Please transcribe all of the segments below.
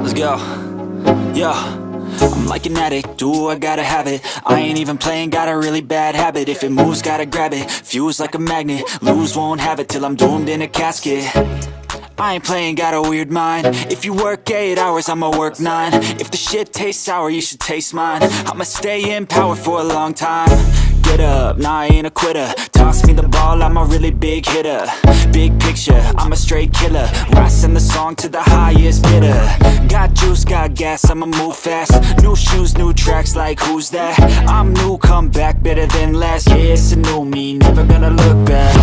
Let's go. Yo, I'm like an addict, ooh, I gotta have it. I ain't even playing, got a really bad habit. If it moves, gotta grab it, fuse like a magnet. Lose, won't have it till I'm doomed in a casket. I ain't playing, got a weird mind. If you work 8 hours, I'ma work 9. If the shit tastes sour, you should taste mine. I'ma stay in power for a long time. Get up, nah, I ain't a quitter. Toss me the ball, I'm a really big hitter. Big picture, I'm a straight killer. Rising the song to the highest bidder. Got juice, got gas, I'ma move fast. New shoes, new tracks, like who's that? I'm new, come back, better than last. Yeah, it's a new me, never gonna look back.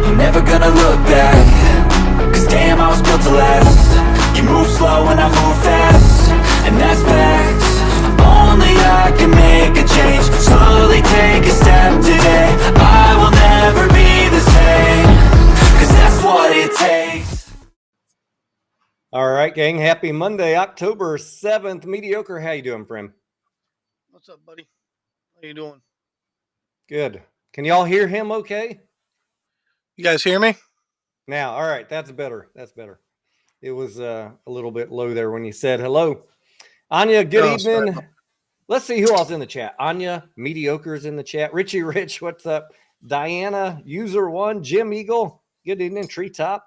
I'm never gonna look back. Cause damn, I was built to last. You move slow and I move fast, and that's facts. Only I can make a change. Slowly take a step today. I will never be the same, cause that's what it takes. All right, gang. Happy Monday, October 7th. Mediocre, how you doing, friend? What's up, buddy? How you doing? Good. Can y'all hear him okay? You guys hear me? Now, all right, that's better. That's better. It was a little bit low there when you said hello. Anya, good evening. Let's see who else in the chat. Anya, Mediocre's in the chat. Richie Rich, what's up? Diana, User One, Jim Eagle, good evening. Treetop.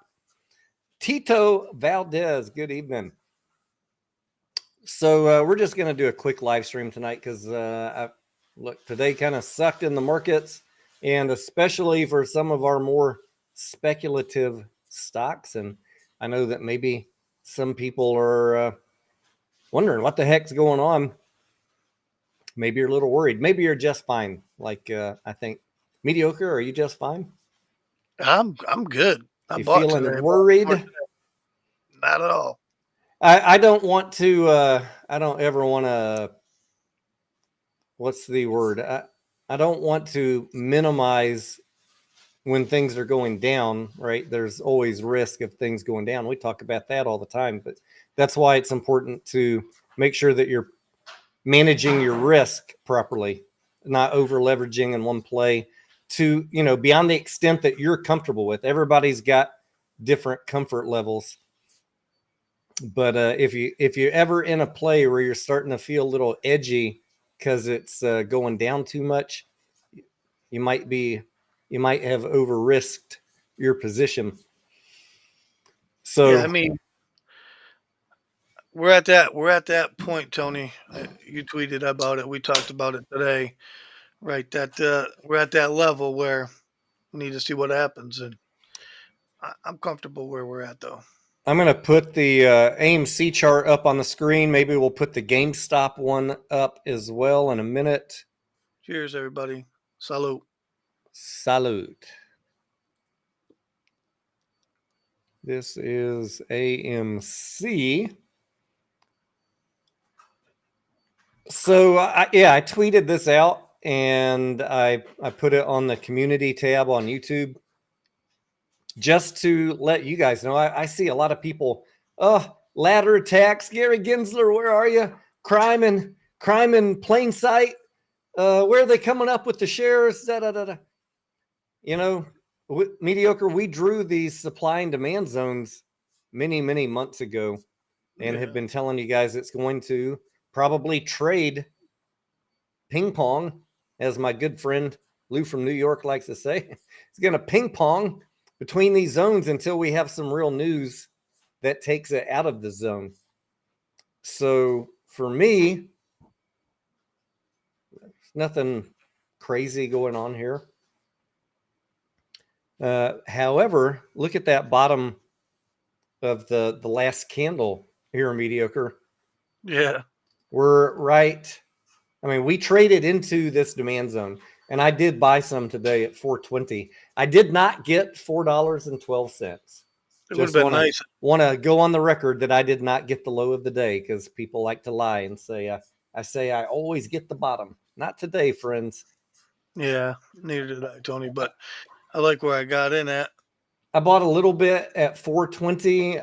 Tito Valdez, good evening. So we're just going to do a quick live stream tonight because look, today kind of sucked in the markets, and especially for some of our more speculative stocks. And I know that maybe some people are wondering what the heck's going on. Maybe you're a little worried. Maybe you're just fine. Like I think. Mediocre, are you just fine? I'm good. You feeling worried? Not at all. I don't want to. I don't ever want to. What's the word? I don't want to minimize when things are going down. Right? There's always risk of things going down. We talk about that all the time, but that's why it's important to make sure that you're managing your risk properly, not over leveraging in one play to, beyond the extent that you're comfortable with. Everybody's got different comfort levels. But if you're ever in a play where you're starting to feel a little edgy because it's going down too much, you might have over risked your position. So yeah, I mean, we're at that point, Tony. You tweeted about it. We talked about it today, right? That we're at that level where we need to see what happens, and I'm comfortable where we're at, though. I'm going to put the AMC chart up on the screen. Maybe we'll put the GameStop one up as well in a minute. Cheers, everybody. Salute. Salute. This is AMC. So, I tweeted this out, and I put it on the community tab on YouTube just to let you guys know. I see a lot of people, ladder attacks. Gary Gensler, where are you? Crime in plain sight. Where are they coming up with the shares? Mediocre, we drew these supply and demand zones many, many months ago and have been telling you guys it's going to probably trade ping pong, as my good friend Lou from New York likes to say. It's going to ping pong between these zones until we have some real news that takes it out of the zone. So for me, there's nothing crazy going on here. However, look at that bottom of the last candle here, Mediocre. Yeah. We're right. I mean, we traded into this demand zone, and I did buy some today at 420. I did not get $4.12. It would have been nice. Want to go on the record that I did not get the low of the day because people like to lie and say I always get the bottom. Not today, friends. Yeah, neither did I, Tony. But I like where I got in at. I bought a little bit at 420.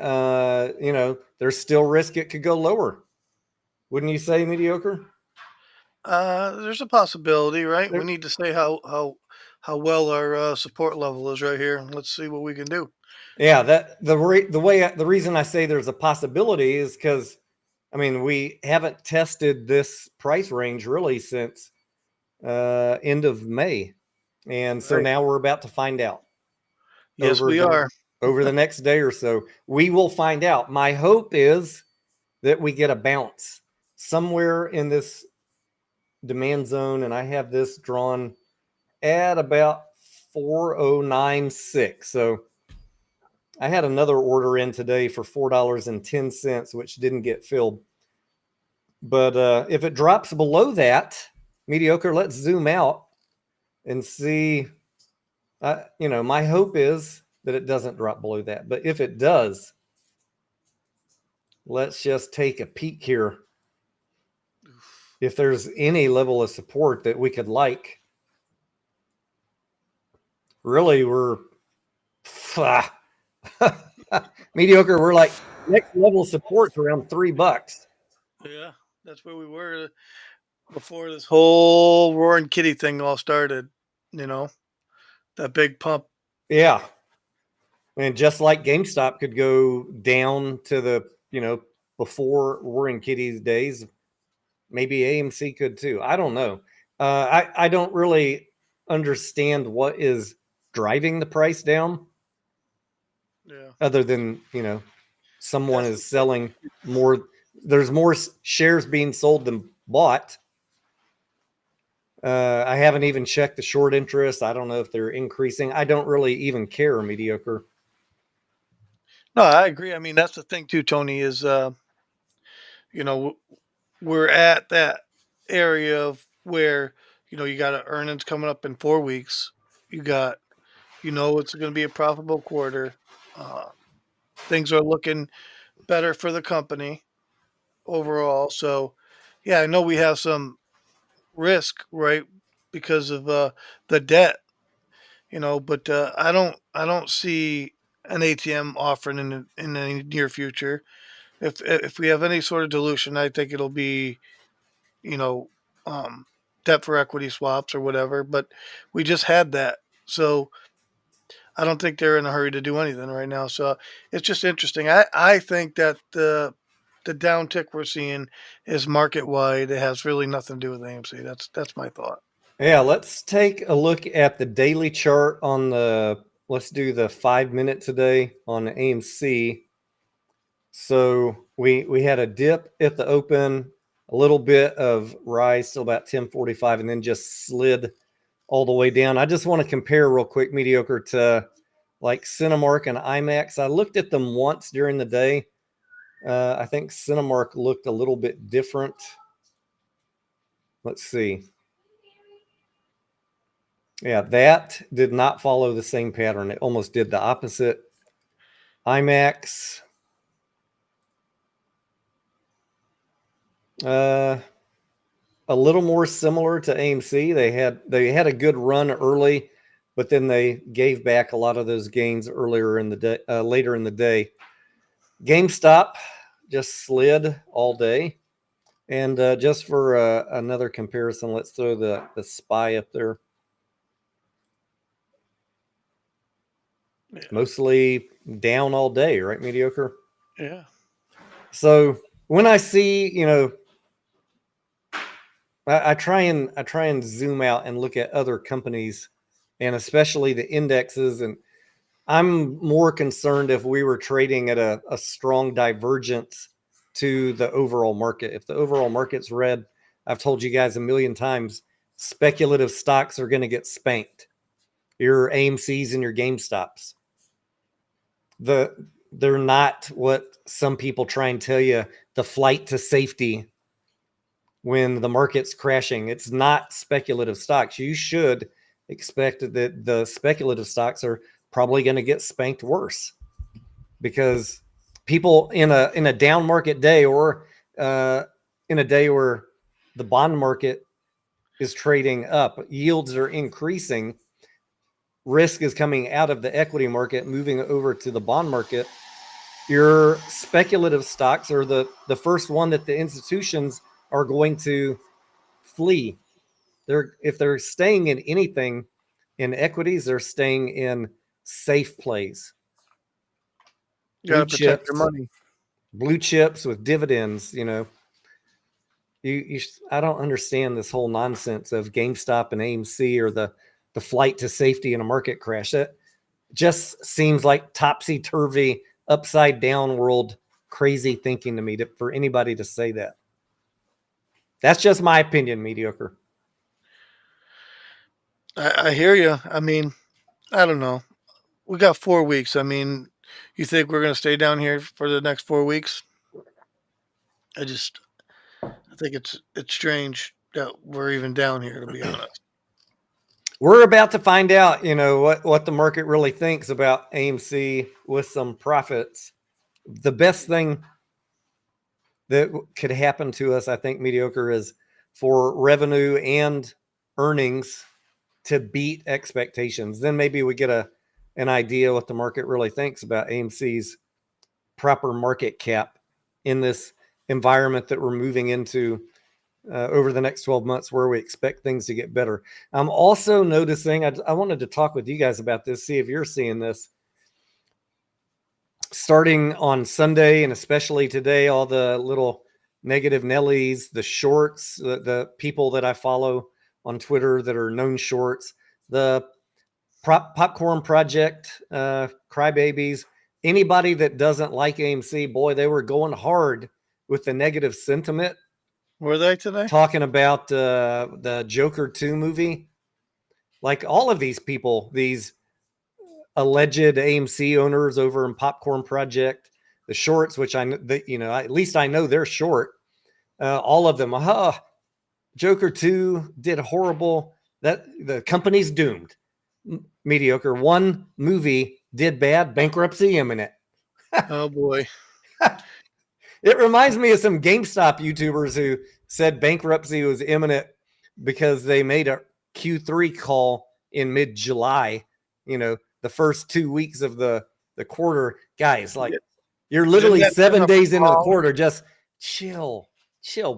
There's still risk it could go lower. Wouldn't you say, Mediocre? There's a possibility, right? We need to say how well our support level is right here. Let's see what we can do. Yeah, the reason I say there's a possibility is because, I mean, we haven't tested this price range really since end of May, and so Right. now we're about to find out Yes, over we are. the next day or so. We will find out. My hope is that we get a bounce somewhere in this demand zone, and I have this drawn at about 4096. So I had another order in today for $4.10, which didn't get filled. But if it drops below that, mediocre, let's zoom out and see. My hope is that it doesn't drop below that. But if it does, let's just take a peek here. If there's any level of support that we could like, really, we're mediocre. We're like next level support's around $3. Yeah, that's where we were before this whole roaring kitty thing all started. You know, that big pump. Yeah. And just like GameStop could go down to the, before Roaring Kitties days, maybe AMC could too. I don't know. I don't really understand what is driving the price down Yeah, other than, someone that's the is thing. selling more. There's more shares being sold than bought. I haven't even checked the short interest. I don't know if they're increasing. I don't really even care, mediocre. No, I agree. I mean, that's the thing too, Tony. Is you know, we're at that area of where you got earnings coming up in 4 weeks. You got it's going to be a profitable quarter. Uh, Things are looking better for the company overall. So, yeah, I know we have some risk, right, because of the debt, but I don't see an ATM offering in the near future. If we have any sort of dilution, I think it'll be you know um, debt for equity swaps or whatever. But we just had that, so I don't think they're in a hurry to do anything right now. So it's just interesting. I think that the downtick we're seeing is market wide. It has really nothing to do with AMC. That's my thought. Yeah, let's take a look at the daily chart let's do the 5 minute today on AMC. So we had a dip at the open, a little bit of rise till about 10:45, and then just slid all the way down. I just want to compare real quick, mediocre, to like Cinemark and IMAX. I looked at them once during the day. I think Cinemark looked a little bit different. Let's see. Yeah, that did not follow the same pattern. It almost did the opposite. IMAX, a little more similar to AMC. They had a good run early, but then they gave back a lot of those gains earlier in the day, later in the day. GameStop just slid all day. And just for another comparison, let's throw the SPY up there. Yeah. Mostly down all day, right, mediocre? Yeah. So when I see, I try and zoom out and look at other companies, and especially the indexes. And I'm more concerned if we were trading at a strong divergence to the overall market. If the overall market's red, I've told you guys a million times, speculative stocks are going to get spanked. Your AMCs and your GameStops. They're not what some people try and tell you, the flight to safety when the market's crashing. It's not speculative stocks. You should expect that the speculative stocks are probably going to get spanked worse, because people in a down market day, or in a day where the bond market is trading up, yields are increasing, risk is coming out of the equity market, moving over to the bond market. Your speculative stocks are the first one that the institutions are going to flee. If they're staying in anything in equities, they're staying in safe plays. You got to protect your money. blue chips with dividends. I don't understand this whole nonsense of GameStop and AMC or the flight to safety in a market crash. That just seems like topsy-turvy, upside down world, crazy thinking to me for anybody to say that. That's just my opinion, Mediocre. I hear you. I mean, I don't know. We got 4 weeks. I mean, you think we're going to stay down here for the next 4 weeks? I think it's strange that we're even down here, to be honest. We're about to find out, what the market really thinks about AMC with some profits. The best thing that could happen to us, I think, Mediocre, is for revenue and earnings to beat expectations. Then maybe we get an idea what the market really thinks about AMC's proper market cap in this environment that we're moving into over the next 12 months, where we expect things to get better. I'm also noticing, I wanted to talk with you guys about this, see if you're seeing this. Starting on Sunday and especially today, all the little negative Nellies, the shorts, the people that I follow on Twitter that are known shorts, the Popcorn Project, crybabies, anybody that doesn't like AMC, boy, they were going hard with the negative sentiment. Were they today? Talking about the Joker 2 movie. Like all of these people, these alleged AMC owners over in Popcorn Project, the shorts, which at least I know they're short. All of them, Joker 2 did horrible. That the company's doomed. Mediocre. One movie did bad, bankruptcy imminent. Oh boy. It reminds me of some GameStop YouTubers who said bankruptcy was imminent because they made a Q3 call in mid-July, the first 2 weeks of the quarter. Guys, like, you're literally 7 days into the quarter. Just chill,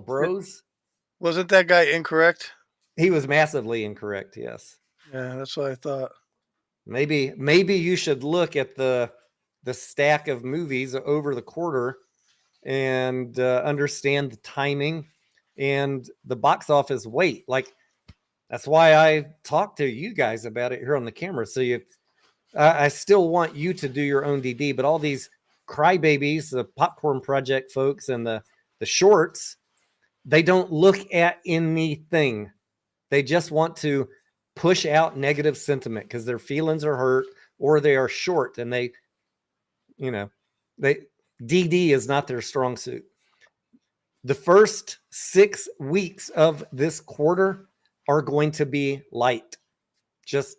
bros. Wasn't that guy incorrect? He was massively incorrect, yes. Yeah, that's what I thought. Maybe you should look at the stack of movies over the quarter and understand the timing and the box office weight. Like, that's why I talked to you guys about it here on the camera. So I still want you to do your own DD, but all these crybabies, the Popcorn Project folks and the shorts, they don't look at anything. They just want to push out negative sentiment because their feelings are hurt or they are short, and DD is not their strong suit. The first 6 weeks of this quarter are going to be light. Just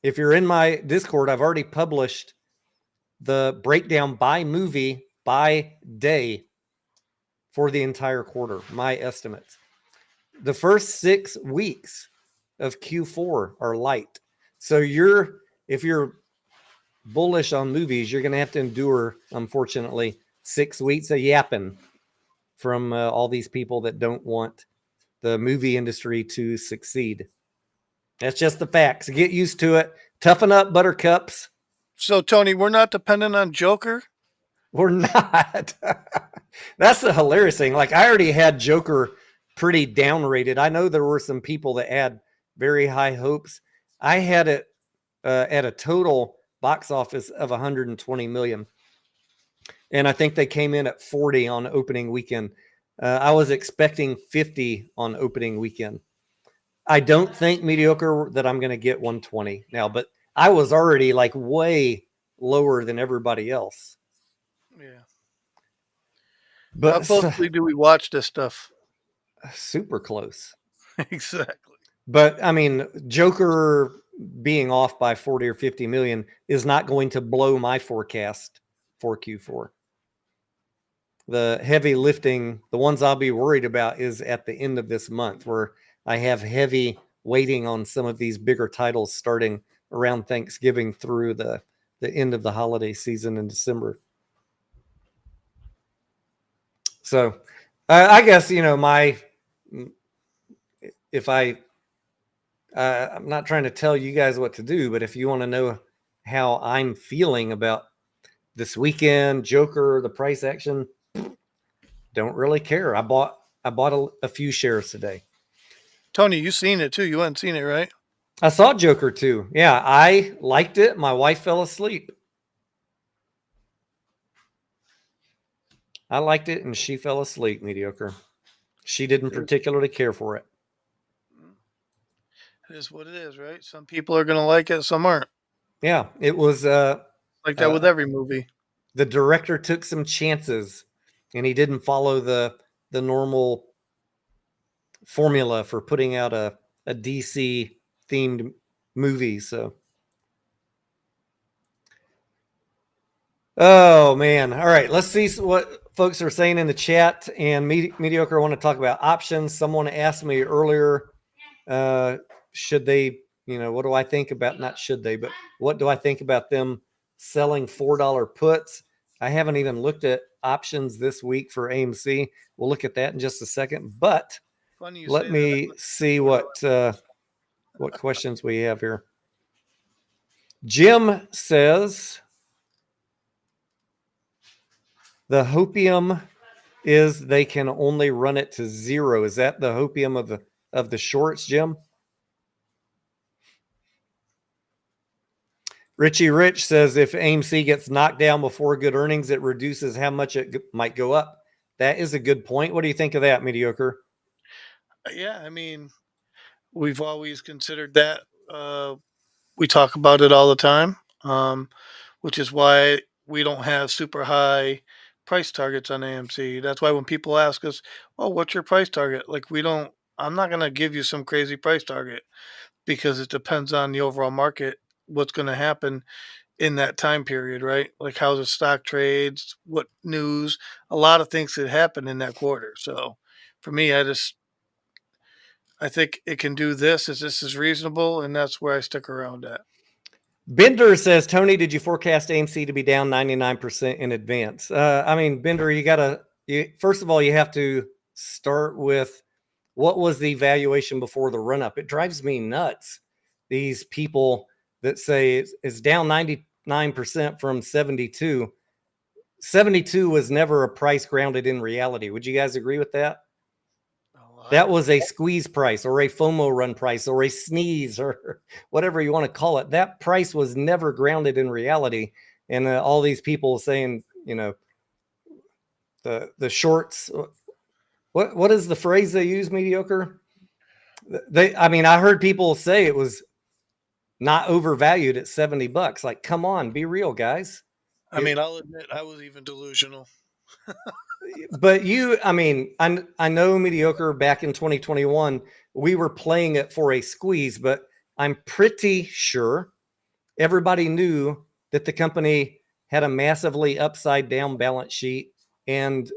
if you're in my Discord, I've already published the breakdown by movie, by day for the entire quarter, my estimates. The first 6 weeks of Q4 are light. So if you're bullish on movies, you're going to have to endure, unfortunately, 6 weeks of yapping from all these people that don't want the movie industry to succeed. That's just the facts. Get used to it. Toughen up, buttercups. So, Tony, we're not dependent on Joker? We're not. That's the hilarious thing. Like, I already had Joker pretty downrated. I know there were some people that had very high hopes. I had it at a total box office of 120 million. And I think they came in at 40 on opening weekend. I was expecting 50 on opening weekend. I don't think, Mediocre, that I'm going to get 120 now, but I was already like way lower than everybody else. Yeah. But how closely do we watch this stuff? Super close. Exactly. But I mean, Joker being off by 40 or 50 million is not going to blow my forecast for Q4. The heavy lifting, the ones I'll be worried about, is at the end of this month, where I have heavy waiting on some of these bigger titles starting around Thanksgiving through the end of the holiday season in December. So I guess, I'm not trying to tell you guys what to do, but if you want to know how I'm feeling about this weekend, Joker, the price action, don't really care. I bought a few shares today. Tony, you seen it too. You hadn't seen it, right? I saw Joker too. Yeah, I liked it. My wife fell asleep. I liked it and she fell asleep, Mediocre. She didn't particularly care for it. It is what it is, right? Some people are gonna like it, some aren't. Yeah, it was Like that with every movie. the director took some chances and he didn't follow the normal formula for putting out a DC themed movie. So, oh man. All right, let's see what folks are saying in the chat. And Mediocre, I want to talk about options. Someone asked me earlier, should they, what do I think about, not should they, but what do I think about them selling $4 puts? I haven't even looked at options this week for AMC. We'll look at that in just a second, but let me see what questions we have here. Jim says the hopium is they can only run it to zero. Is that the hopium of the shorts, Jim? Richie Rich says if AMC gets knocked down before good earnings, it reduces how much it might go up. That is a good point. What do you think of that, Mediocre? Yeah, I mean, we've always considered that. We talk about it all the time, which is why we don't have super high price targets on AMC. That's why when people ask us, "Oh, what's your price target?" Like we don't. I'm not going to give you some crazy price target because it depends on the overall market, what's going to happen in that time period, right? Like how the stock trades, what news, a lot of things that happen in that quarter. So for me, I think it can do this as this is reasonable, and that's where I stick around at. Bender says, Tony, did you forecast AMC to be down 99% in advance? I mean, Bender, first of all, you have to start with what was the valuation before the run up. It drives me nuts. These people that say it's down 99% from 72. 72 was never a price grounded in reality. Would you guys agree with that? That was a squeeze price or a FOMO run price or a sneeze or whatever you want to call it. That price was never grounded in reality. And all these people saying, the shorts, what is the phrase they use, Mediocre? I heard people say it was not overvalued at $70. Like, come on, be real, guys. I mean, I'll admit I was even delusional. But I know Mediocre back in 2021, we were playing it for a squeeze, but I'm pretty sure everybody knew that the company had a massively upside down balance sheet and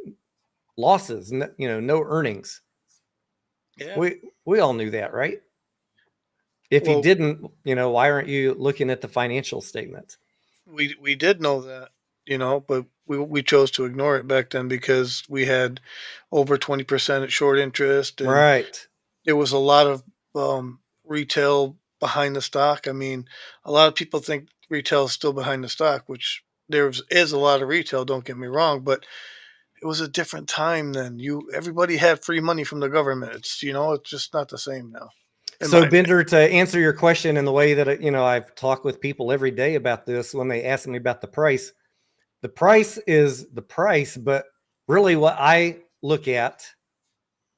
losses, no earnings. Yeah. We all knew that, right? If you didn't, why aren't you looking at the financial statements? We did know that, but we chose to ignore it back then because we had over 20% at short interest. And right. There was a lot of retail behind the stock. I mean, a lot of people think retail is still behind the stock, which there is a lot of retail, don't get me wrong, but it was a different time then. Everybody had free money from the government. It's just not the same now. So Bender, to answer your question in the way that, I've talked with people every day about this when they ask me about the price is the price, but really what I look at,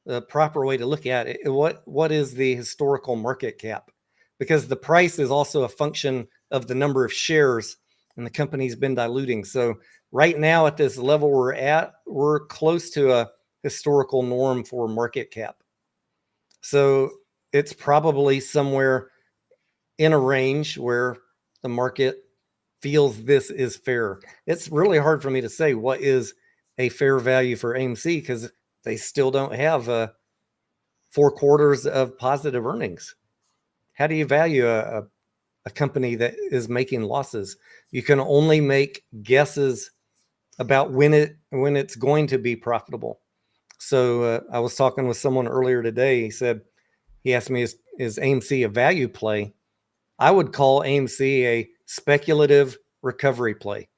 the proper way to look at it, what is the historical market cap? Because the price is also a function of the number of shares and the company's been diluting. So right now at this level we're at, we're close to a historical norm for market cap. So it's probably somewhere in a range where the market feels this is fair. It's really hard for me to say what is a fair value for AMC because they still don't have 4 quarters of positive earnings. How do you value a company that is making losses? You can only make guesses about when it's going to be profitable. So I was talking with someone earlier today. He asked me, is AMC a value play? I would call AMC a speculative recovery play.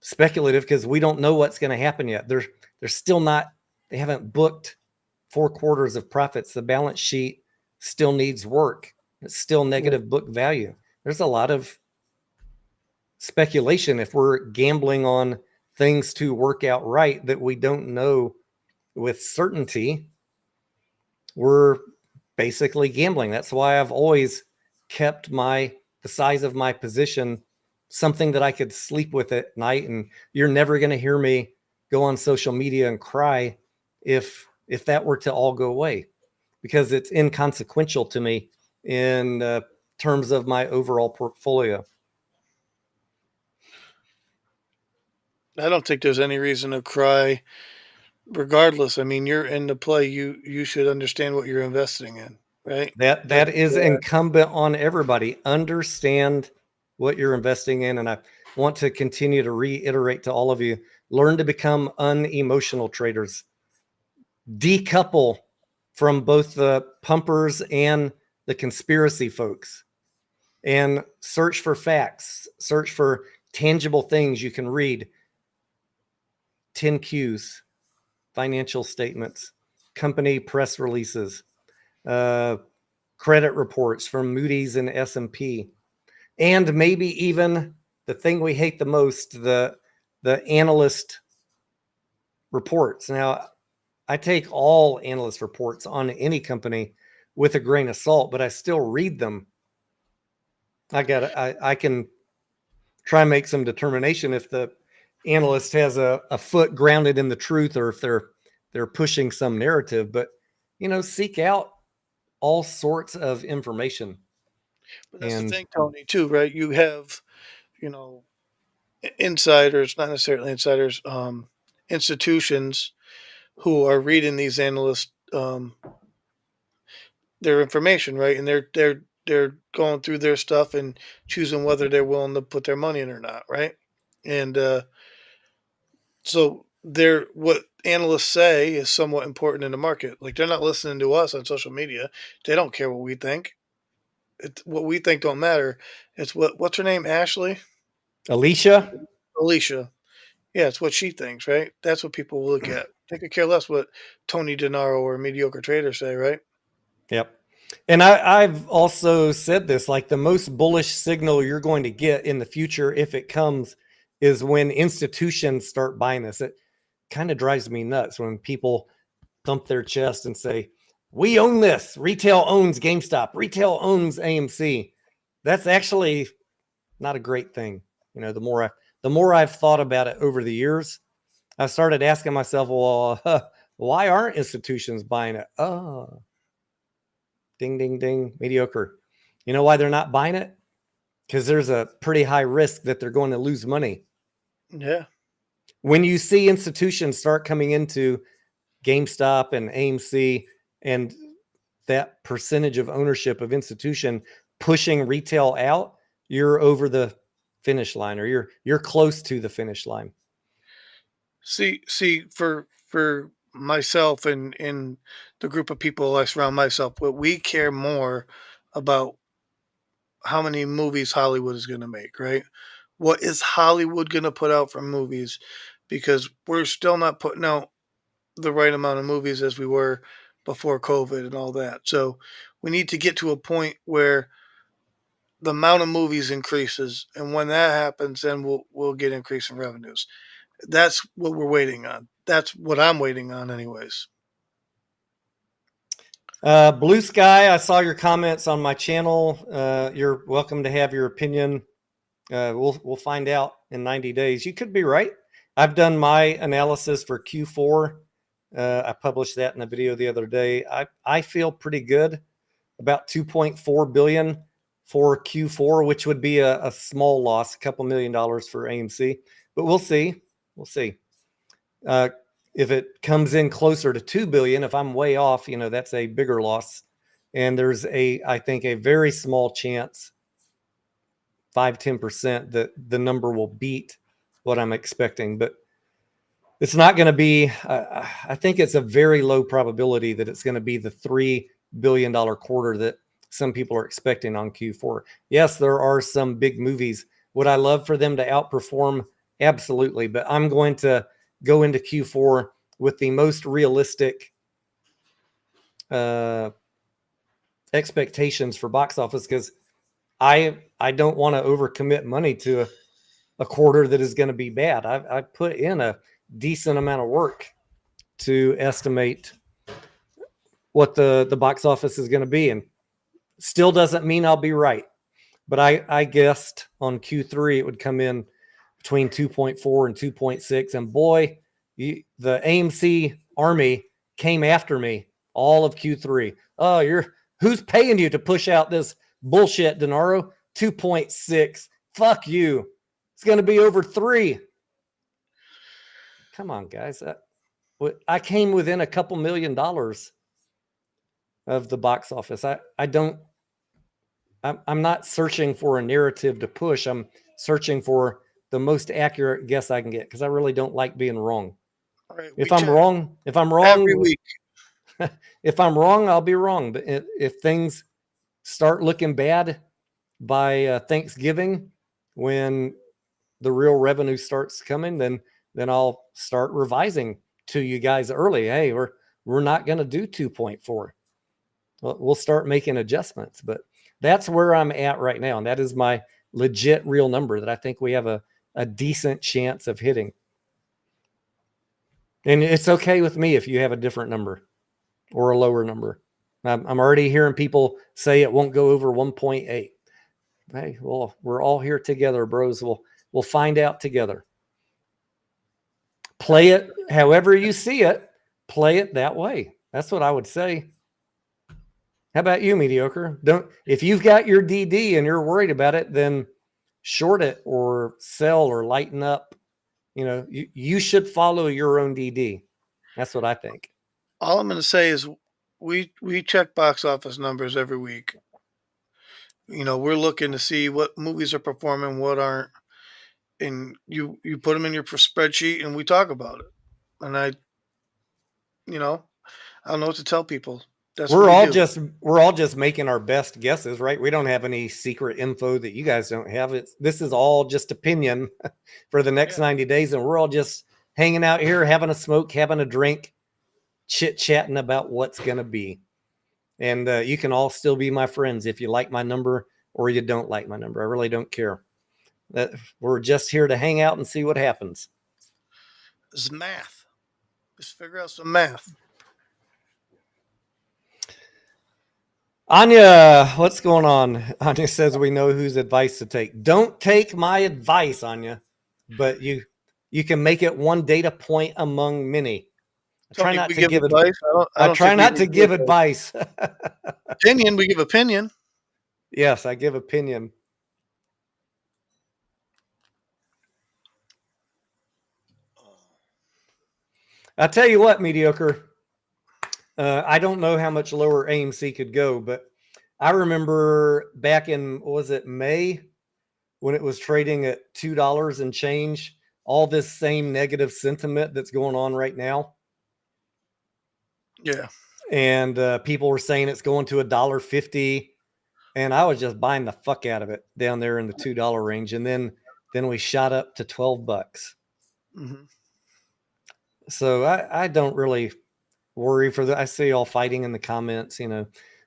speculative because we don't know what's going to happen yet. They're still not, they haven't booked 4 quarters of profits. The balance sheet still needs work. It's still negative book value. There's a lot of speculation if we're gambling on things to work out right that we don't know with certainty. We're basically gambling. That's why I've always kept the size of my position something that I could sleep with at night. And you're never going to hear me go on social media and cry if that were to all go away, because it's inconsequential to me in terms of my overall portfolio. I don't think there's any reason to cry regardless. I mean, you're in the play. You should understand what you're investing in, right? That is incumbent on everybody. Understand what you're investing in. And I want to continue to reiterate to all of you, learn to become unemotional traders. Decouple from both the pumpers and the conspiracy folks, and search for facts, search for tangible things you can read. 10Qs, financial statements, company press releases, credit reports from Moody's and S&P, and maybe even the thing we hate the most, the analyst reports. Now, I take all analyst reports on any company with a grain of salt, but I still read them. I can try and make some determination if the analyst has a foot grounded in the truth, or if they're pushing some narrative. But seek out all sorts of information. But that's the thing, Tony, too, right? You have, insiders, not necessarily insiders, institutions who are reading these analysts, their information, right? And they're going through their stuff and choosing whether they're willing to put their money in or not, right? And so what analysts say is somewhat important in the market. Like, they're not listening to us on social media. They don't care what we think. What we think don't matter. It's what's her name? Ashley? Alicia? Alicia. Yeah, it's what she thinks, right? That's what people will look at. They could care less what Tony Denaro or Mediocre Trader say, right? Yep. And I've also said this, like, the most bullish signal you're going to get in the future, if it comes, is when institutions start buying this. It kind of drives me nuts when people thump their chest and say, we own this. Retail owns GameStop. Retail owns AMC. That's actually not a great thing. The more I've thought about it over the years, I started asking myself, well, why aren't institutions buying it? Oh, ding, ding, ding, mediocre. You know why they're not buying it? Because there's a pretty high risk that they're going to lose money. Yeah. When you see institutions start coming into GameStop and AMC, and that percentage of ownership of institution pushing retail out, you're over the finish line, or you're close to the finish line. See, for myself and the group of people I surround myself with, we care more about how many movies Hollywood is going to make, right? What is Hollywood going to put out for movies? Because we're still not putting out the right amount of movies as we were before COVID and all that. So we need to get to a point where the amount of movies increases, and when that happens, then we'll get increase in revenues. That's what we're waiting on. That's what I'm waiting on, anyways. Blue Sky, I saw your comments on my channel. You're welcome to have your opinion. We'll find out in 90 days. You could be right. I've done my analysis for Q4. I published that in a video the other day. I feel pretty good about 2.4 billion for Q4, which would be a small loss, a couple $1 million for AMC, but we'll see. We'll see. If it comes in closer to 2 billion, if I'm way off, that's a bigger loss. And there's I think a very small chance, 5-10%, that the number will beat what I'm expecting, but it's not going to be, I think it's a very low probability that it's going to be the $3 billion quarter that some people are expecting on Q4. Yes, there are some big movies. Would I love for them to outperform Absolutely. But I'm going to go into Q4 with the most realistic expectations for box office, because I don't want to overcommit money to a quarter that is going to be bad. I put in a decent amount of work to estimate what the box office is going to be, and still doesn't mean I'll be right. But I guessed on Q3 it would come in between 2.4 and 2.6. And boy, the AMC army came after me all of Q3. Oh, who's paying you to push out this bullshit, Denaro? 2.6. Fuck you. It's going to be over 3. Come on, guys. I came within a couple $1 million of the box office. I'm not searching for a narrative to push. I'm searching for the most accurate guess I can get, because I really don't like being wrong. Right, if I'm wrong, every week, if I'm wrong, I'll be wrong. But if things start looking bad by Thanksgiving, when the real revenue starts coming, then I'll start revising to you guys early. Hey, we're not going to do 2.4. We'll start making adjustments. But that's where I'm at right now, and that is my legit real number that I think we have a decent chance of hitting. And it's okay with me if you have a different number or a lower number. I'm already hearing people say it won't go over 1.8. Hey, well, we're all here together, bros. We'll find out together. Play it however you see it. Play it that way. That's what I would say. How about you, Mediocre? If you've got your DD and you're worried about it, then short it or sell or lighten up. You should follow your own DD. That's what I think. All I'm going to say is we check box office numbers every week. We're looking to see what movies are performing, what aren't, and you put them in your spreadsheet, and we talk about it. And I don't know what to tell people. We're all just making our best guesses, right? We don't have any secret info that you guys don't have. This is all just opinion for the next 90 days, and we're all just hanging out here, having a smoke, having a drink, chit-chatting about what's going to be. And you can all still be my friends if you like my number or you don't like my number. I really don't care. We're just here to hang out and see what happens. It's math. Let's figure out some math. Anya, what's going on? Anya says we know whose advice to take. Don't take my advice, Anya, but you can make it one data point among many. I try not to give advice. I try not to give advice. Opinion, we give opinion. Yes, I give opinion. I'll tell you what, Mediocre. I don't know how much lower AMC could go, but I remember back in, was it May, when it was trading at $2 and change, all this same negative sentiment that's going on right now. Yeah. And people were saying it's going to $1.50, and I was just buying the fuck out of it down there in the $2 range. And then we shot up to $12. Mm-hmm. So I don't really worry for that. I see y'all fighting in the comments,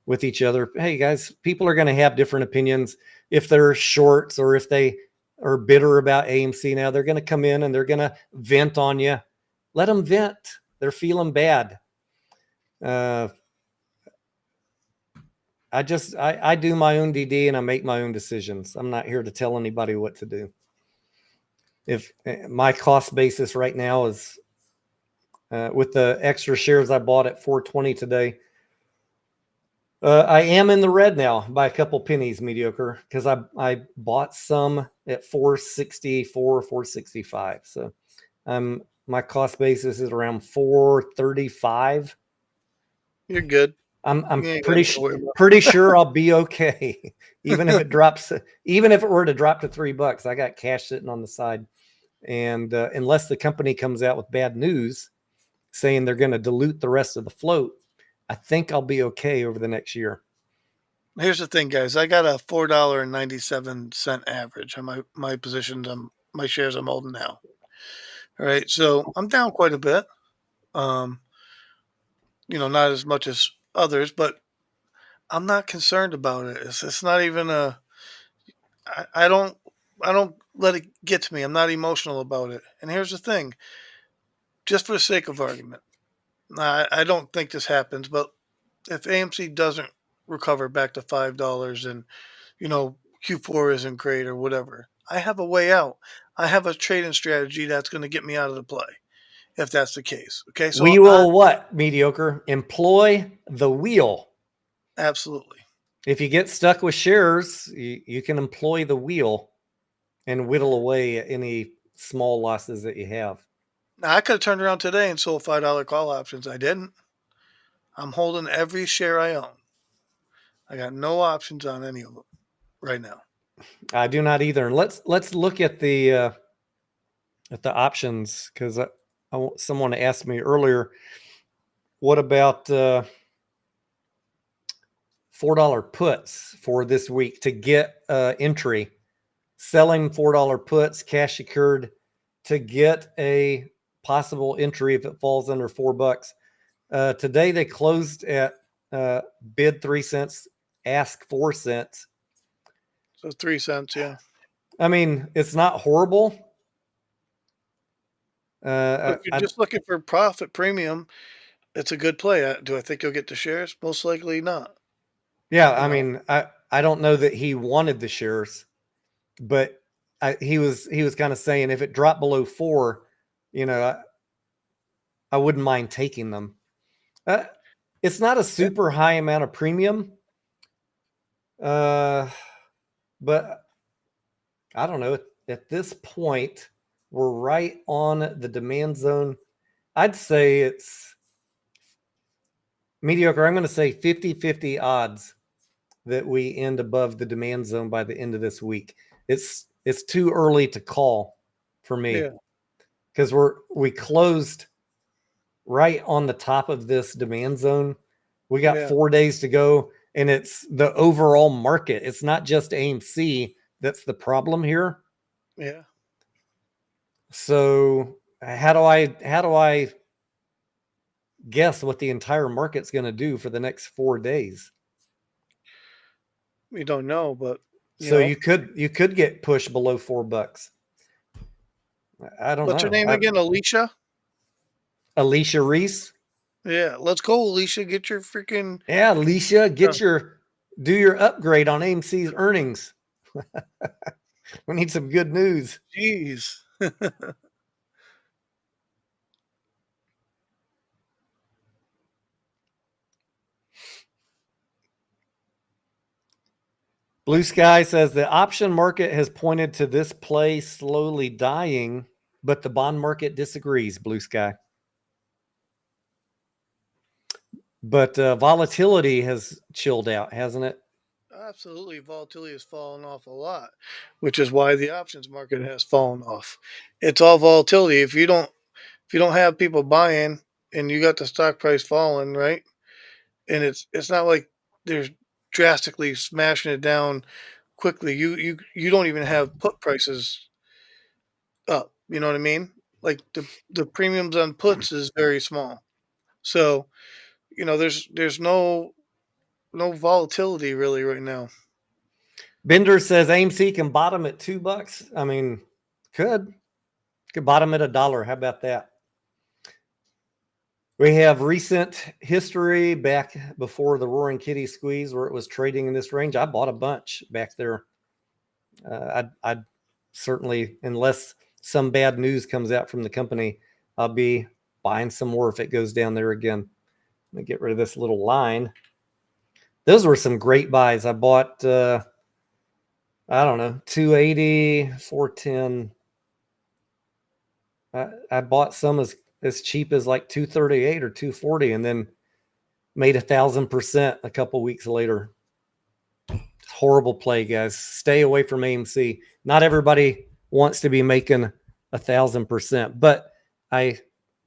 with each other. Hey guys, people are going to have different opinions. If they're shorts or if they are bitter about AMC now, they're going to come in and they're going to vent on you. Let them vent. They're feeling bad. I do my own DD and I make my own decisions. I'm not here to tell anybody what to do. If my cost basis right now is with the extra shares I bought at 420 today, I am in the red now by a couple pennies, Mediocre, because I bought some at 464, 465. So my cost basis is around 435. You're good. I'm pretty sure I'll be okay. Even if it drops, even if it were to drop to $3, I got cash sitting on the side. And unless the company comes out with bad news saying they're going to dilute the rest of the float, I think I'll be okay over the next year. Here's the thing, guys. I got a $4.97 average on my positions. I'm my shares I'm holding now. All right, so I'm down quite a bit. Um, not as much as others, but I'm not concerned about it. It's not even a. I don't. I don't let it get to me. I'm not emotional about it. And here's the thing: just for the sake of argument, I don't think this happens, but if AMC doesn't recover back to $5 and Q4 isn't great or whatever, I have a way out. I have a trading strategy that's going to get me out of the play if that's the case. Okay, so We will what, Mediocre? Employ the wheel. absolutely. If you get stuck with shares, you can employ the wheel and whittle away at any small losses that you have. Now I could have turned around today and sold $5 call options. I didn't. I'm holding every share I own. I got no options on any of them right now. I do not either. And let's look at the options, because someone asked me earlier, what about $4 puts for this week to get entry? Selling $4 puts, cash secured, to get a possible entry if it falls under $4. Today they closed at bid 3 cents, ask 4 cents. So 3 cents, yeah. I mean, it's not horrible. If you're just looking for profit premium, it's a good play. Do I think you'll get the shares? Most likely not. Yeah, I mean, I don't know that he wanted the shares, but he was kind of saying if it dropped below 4, I wouldn't mind taking them. It's not a super high amount of premium, but I don't know. At this point, we're right on the demand zone. I'd say it's Mediocre. I'm going to say 50-50 odds that we end above the demand zone by the end of this week. It's too early to call for me, because we closed right on the top of this demand zone. We got 4 days to go, and it's the overall market. It's not just AMC that's the problem here. Yeah. So how do I guess what the entire market's going to do for the next 4 days? We don't know, but you could get pushed below $4. I don't know. What's her name again? Alicia Reese. Yeah, let's go, Alicia. Get your freaking Alicia, do your upgrade on AMC's earnings. We need some good news. Jeez. Blue Sky says the option market has pointed to this play slowly dying, but the bond market disagrees, Blue Sky. But volatility has chilled out, hasn't it? Absolutely. Volatility has fallen off a lot, which is why the options market has fallen off. It's all volatility. If you don't have people buying and you got the stock price falling, right? And it's not like they're drastically smashing it down quickly. You don't even have put prices up. You know what I mean? Like the premiums on puts is very small. So, there's no volatility really right now. Bender says AMC can bottom at $2. I mean, could bottom at $1. How about that? We have recent history back before the Roaring Kitty squeeze, where it was trading in this range. I bought a bunch back there. I'd certainly, unless some bad news comes out from the company, I'll be buying some more if it goes down there again. Let me get rid of this little line. Those were some great buys. I bought, I don't know, 280, 410. I bought some as cheap as like 238 or 240, and then made 1,000% a couple weeks later. Horrible play, guys. Stay away from AMC. Not everybody wants to be making 1,000%, but I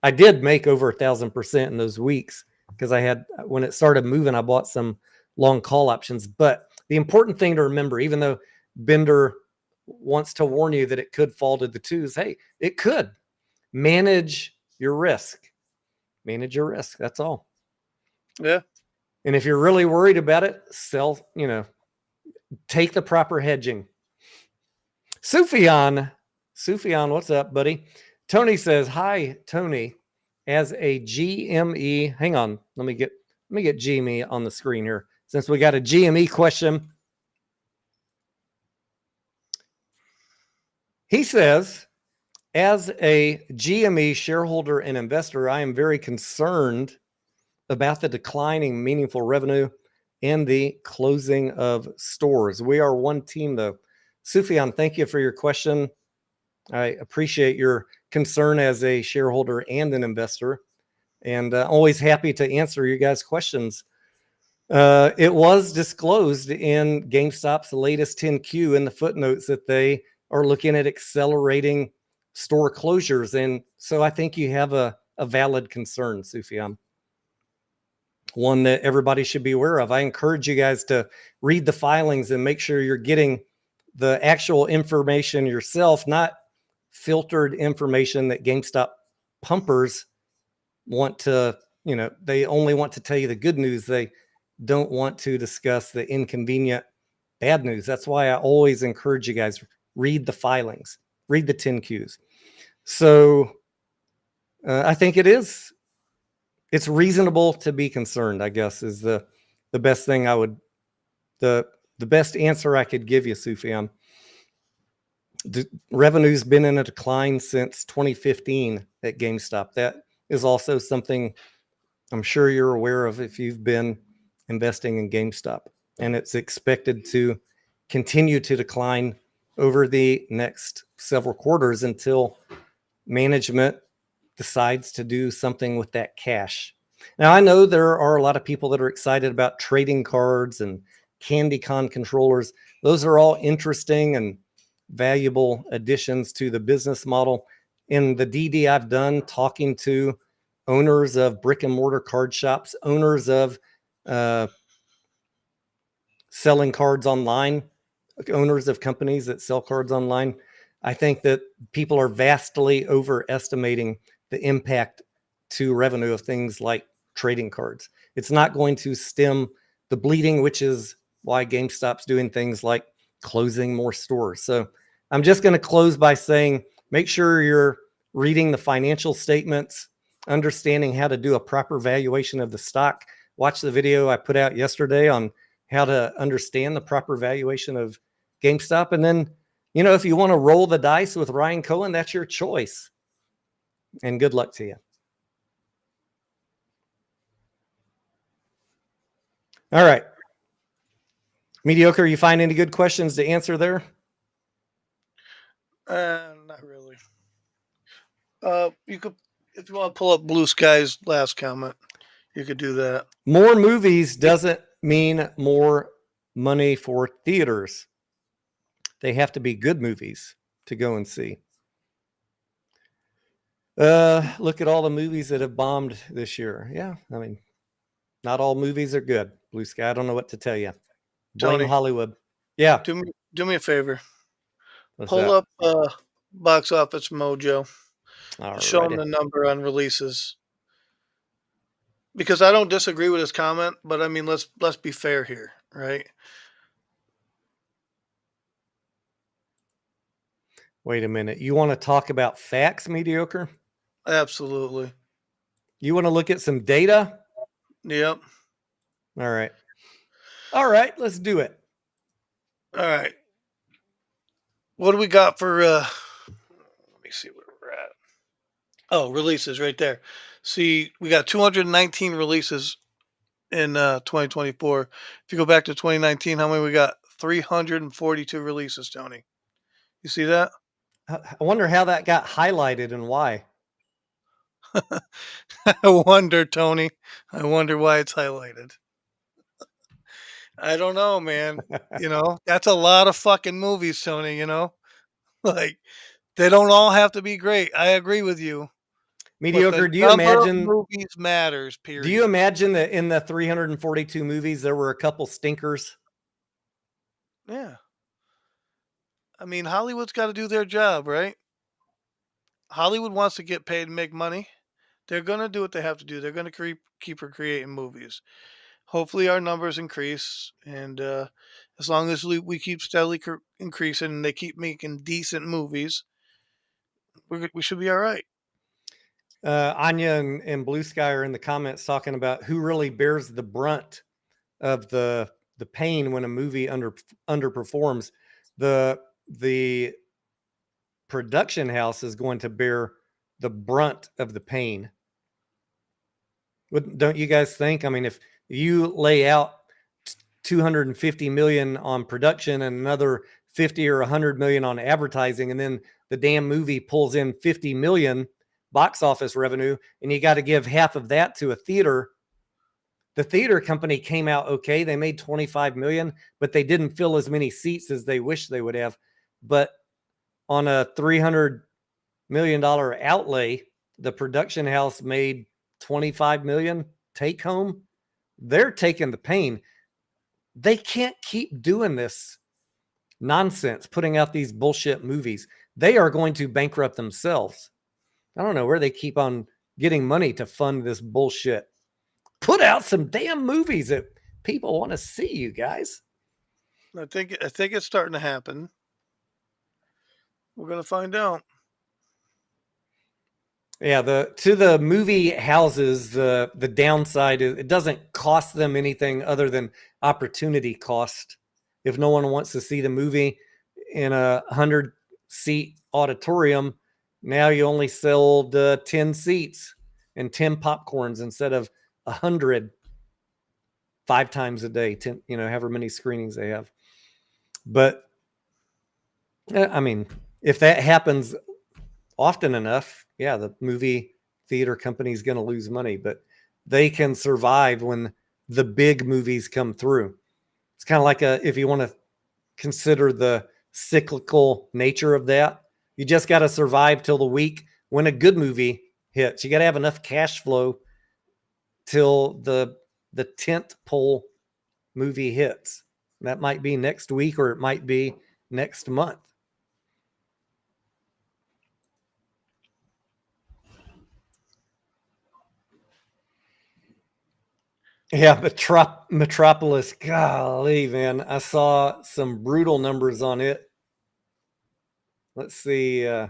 did make over 1,000% in those weeks, because when it started moving, I bought some long call options. But the important thing to remember, even though Bender wants to warn you that it could fall to the twos. Hey, it could. Manage your risk. Manage your risk. That's all. Yeah. And if you're really worried about it, sell, take the proper hedging. Sufyan, what's up, buddy? Tony says, hi, Tony. As a GME, hang on, let me get GME on the screen here. Since we got a GME question. He says, as a GME shareholder and investor, I am very concerned about the declining meaningful revenue and the closing of stores. We are one team, though. Sufyan, thank you for your question. I appreciate your concern as a shareholder and an investor, and always happy to answer you guys' questions. It was disclosed in GameStop's latest 10Q in the footnotes that they are looking at accelerating store closures. And so I think you have a valid concern, Sufyan. One that everybody should be aware of. I encourage you guys to read the filings and make sure you're getting the actual information yourself, not filtered information that GameStop pumpers want to, they only want to tell you the good news. They don't want to discuss the inconvenient bad news. That's why I always encourage you guys, read the filings, read the 10Qs. So I think it's reasonable to be concerned, I guess, is the best thing the best answer I could give you, Sufyan. The revenue's been in a decline since 2015 at GameStop. That is also something I'm sure you're aware of if you've been investing in GameStop. And it's expected to continue to decline over the next several quarters until management decides to do something with that cash. Now, I know there are a lot of people that are excited about trading cards and CandyCon controllers. Those are all interesting and valuable additions to the business model. In the DD I've done, talking to owners of brick and mortar card shops, owners of selling cards online, owners of companies that sell cards online, I think that people are vastly overestimating the impact to revenue of things like trading cards. It's not going to stem the bleeding, which is why GameStop's doing things like closing more stores. So I'm just going to close by saying, make sure you're reading the financial statements, understanding how to do a proper valuation of the stock. Watch the video I put out yesterday on how to understand the proper valuation of GameStop. And then, if you want to roll the dice with Ryan Cohen, that's your choice. And good luck to you. All right. Mediocre, you find any good questions to answer there? Not really. You could, if you want to pull up Blue Sky's last comment, you could do that. More movies doesn't mean more money for theaters. They have to be good movies to go and see. Look at all the movies that have bombed this year. Yeah, I mean, not all movies are good. Blue Sky, I don't know what to tell you. Blame Tony, Hollywood. Yeah. Do me a favor. What's Pull that? up Box Office Mojo. Show Alrighty. him the number on releases. Because I don't disagree with his comment, but I mean, let's be fair here, right? Wait a minute. You want to talk about facts, Mediocre? Absolutely. You want to look at some data? Yep. All right, let's do it. All right. What do we got for let me see where we're at. Oh, releases right there. See, we got 219 releases in 2024. If you go back to 2019, how many we got? 342 releases, Tony. You see that? I wonder how that got highlighted and why. I wonder, Tony. I wonder why it's highlighted. I don't know, man. That's a lot of fucking movies, Tony, Like, they don't all have to be great. I agree with you. Mediocre, do you Number of imagine movies matters, period. Do you imagine that in the 342 movies there were a couple stinkers? Yeah. I mean, Hollywood's got to do their job, right? Hollywood wants to get paid and make money. They're going to do what they have to do. They're going to keep creating movies. Hopefully, our numbers increase, and as long as we keep steadily increasing, and they keep making decent movies, we should be all right. Anya and Blue Sky are in the comments talking about who really bears the brunt of the pain when a movie underperforms. The production house is going to bear the brunt of the pain. Don't you guys think? I mean, if you lay out 250 million on production and another 50 or 100 million on advertising, and then the damn movie pulls in 50 million box office revenue, and you got to give half of that to a theater. The theater company came out okay. They made 25 million, but they didn't fill as many seats as they wish they would have. But on a $300 million outlay, the production house made 25 million take home. They're taking the pain. They can't keep doing this nonsense, putting out these bullshit movies. They are going to bankrupt themselves. I don't know where they keep on getting money to fund this bullshit. Put out some damn movies that people want to see, you guys. I think it's starting to happen. We're going to find out. Yeah, to the movie houses, the downside is it doesn't cost them anything other than opportunity cost. If no one wants to see the movie in a 100-seat auditorium, now you only sold 10 seats and 10 popcorns instead of 100 5 times a day, 10, however many screenings they have. But I mean, if that happens often enough, yeah, the movie theater company is going to lose money, but they can survive when the big movies come through. It's kind of like if you want to consider the cyclical nature of that, you just got to survive till the week when a good movie hits. You got to have enough cash flow till the tent pole movie hits. That might be next week or it might be next month. Yeah, Metropolis, golly, man. I saw some brutal numbers on it. Let's see. I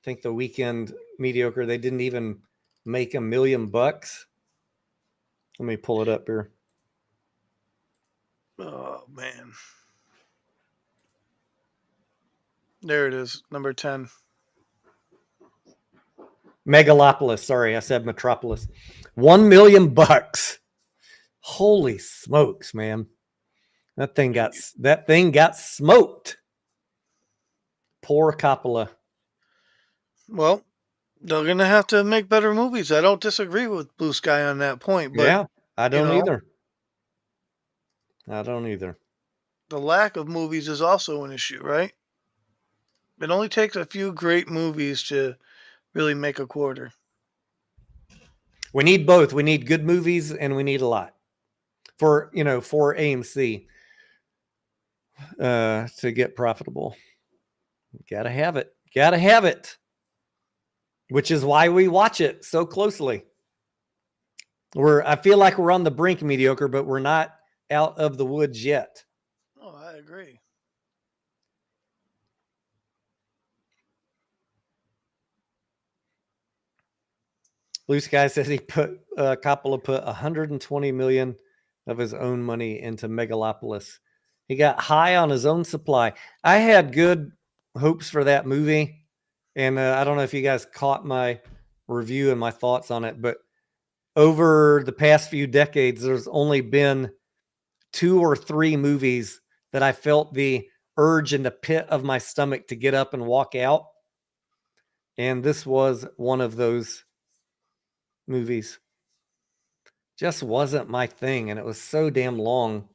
think the weekend Mediocre, they didn't even make $1 million. Let me pull it up here. Oh, man. There it is, number 10. Megalopolis. Sorry, I said Metropolis. $1 million. Holy smokes, man. That thing got smoked. Poor Coppola. Well, they're going to have to make better movies. I don't disagree with Blue Sky on that point. But, yeah, I don't either. I don't either. The lack of movies is also an issue, right? It only takes a few great movies to really make a quarter. We need both. We need good movies and we need a lot for AMC to get profitable. Gotta have it. Which is why we watch it so closely. I feel like we're on the brink, Mediocre, but we're not out of the woods yet. Oh, I agree. Blue Sky says Coppola put 120 million of his own money into Megalopolis. He got high on his own supply. I had good hopes for that movie. And I don't know if you guys caught my review and my thoughts on it, but over the past few decades, there's only been 2 or 3 movies that I felt the urge in the pit of my stomach to get up and walk out. And this was one of those movies. Just wasn't my thing, and it was so damn long.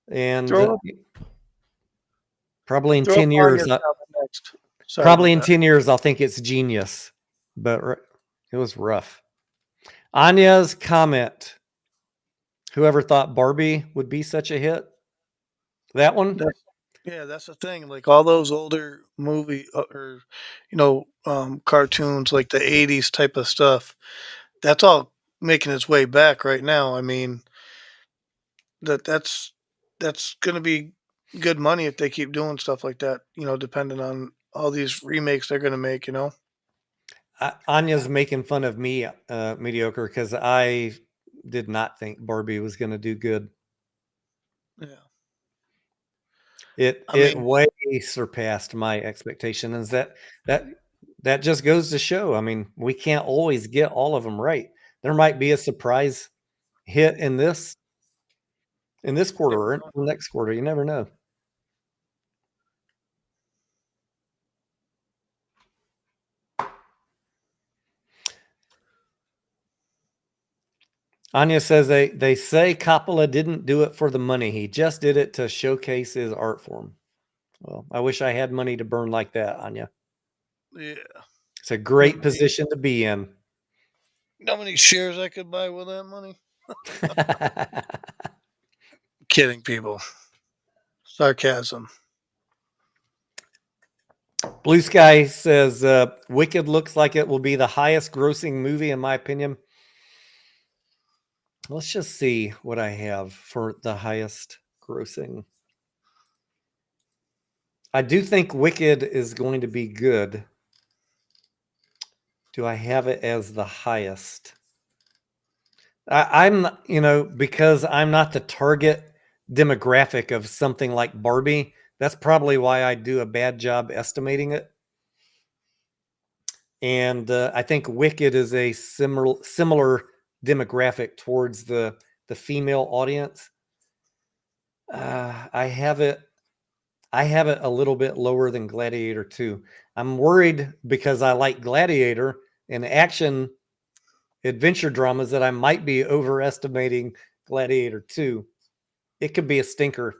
And probably in 10 years, probably in 10 years, I'll think it's genius, but it was rough. Anya's comment. Whoever thought Barbie would be such a hit? That one? Yeah, that's the thing. Like all those older movie or cartoons, like the '80s type of stuff. That's all making its way back right now. I mean, that's going to be good money if they keep doing stuff like that. Depending on all these remakes they're going to make. Anya's making fun of me, mediocre, because I did not think Barbie was going to do good. Yeah. It I it mean, way surpassed my expectation. Is that that just goes to show? I mean, we can't always get all of them right. There might be a surprise hit in this quarter or in the next quarter. You never know. Anya says they say Coppola didn't do it for the money. He just did it to showcase his art form. Well, I wish I had money to burn like that, Anya. yeah. It's a great position to be in. You know how many shares I could buy with that money? Kidding, people. Sarcasm. Blue Sky says Wicked looks like it will be the highest grossing movie, in my opinion. Let's just see what I have for the highest grossing. I do think Wicked is going to be good. Do I have it as the highest? I'm, because I'm not the target demographic of something like Barbie. That's probably why I do a bad job estimating it. And I think Wicked is a similar demographic towards the female audience. I have it a little bit lower than Gladiator 2. I'm worried because I like Gladiator and action adventure dramas that I might be overestimating Gladiator 2. It could be a stinker.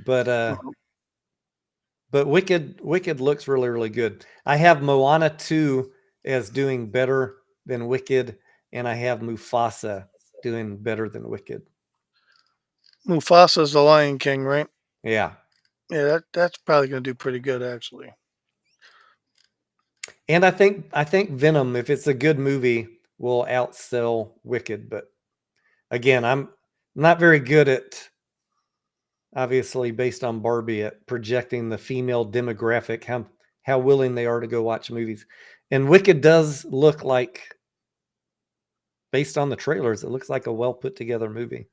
But Wicked looks really, really good. I have Moana 2 as doing better than Wicked, and I have Mufasa doing better than Wicked. Mufasa's the Lion King, right? Yeah. Yeah, that's probably going to do pretty good, actually. And I think Venom, if it's a good movie, will outsell Wicked. But again, I'm not very good at, obviously based on Barbie, at projecting the female demographic, how willing they are to go watch movies. And Wicked does look like, based on the trailers, it looks like a well put together movie.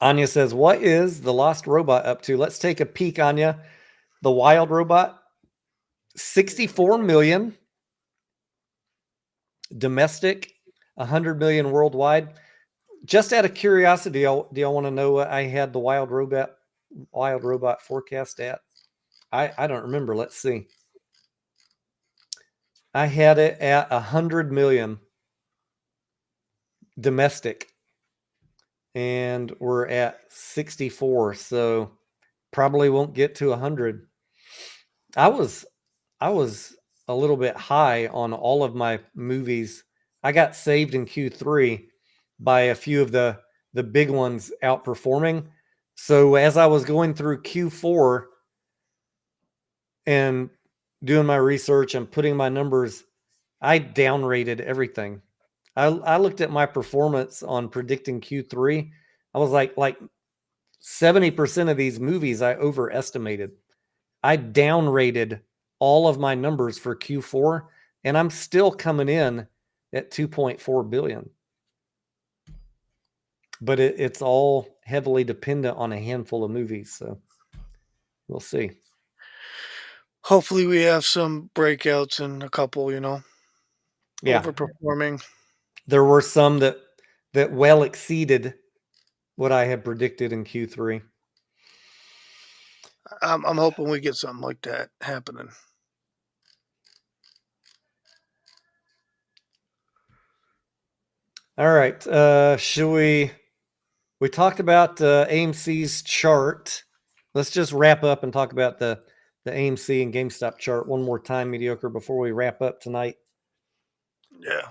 Anya says, "What is the Lost Robot up to?" Let's take a peek, Anya. The Wild Robot, 64 million domestic, 100 million worldwide. Just out of curiosity, do y'all want to know what I had the Wild Robot forecast at? I don't remember. Let's see. I had it at 100 million domestic, and we're at 64, so probably won't get to 100. I was a little bit high on all of my movies. I got saved in Q3 by a few of the big ones outperforming. So as I was going through Q4 and doing my research and putting my numbers, I downrated everything. I looked at my performance on predicting Q3. I was like 70% of these movies I overestimated. I downrated all of my numbers for Q4, and I'm still coming in at 2.4 billion. But it's all heavily dependent on a handful of movies, so we'll see. Hopefully, we have some breakouts in a couple. Yeah, Overperforming. there were some that well exceeded what I had predicted in Q3. I'm hoping we get something like that happening. All right, should we talked about AMC's chart. Let's just wrap up and talk about the AMC and GameStop chart one more time, Mediocre, before we wrap up tonight. Yeah.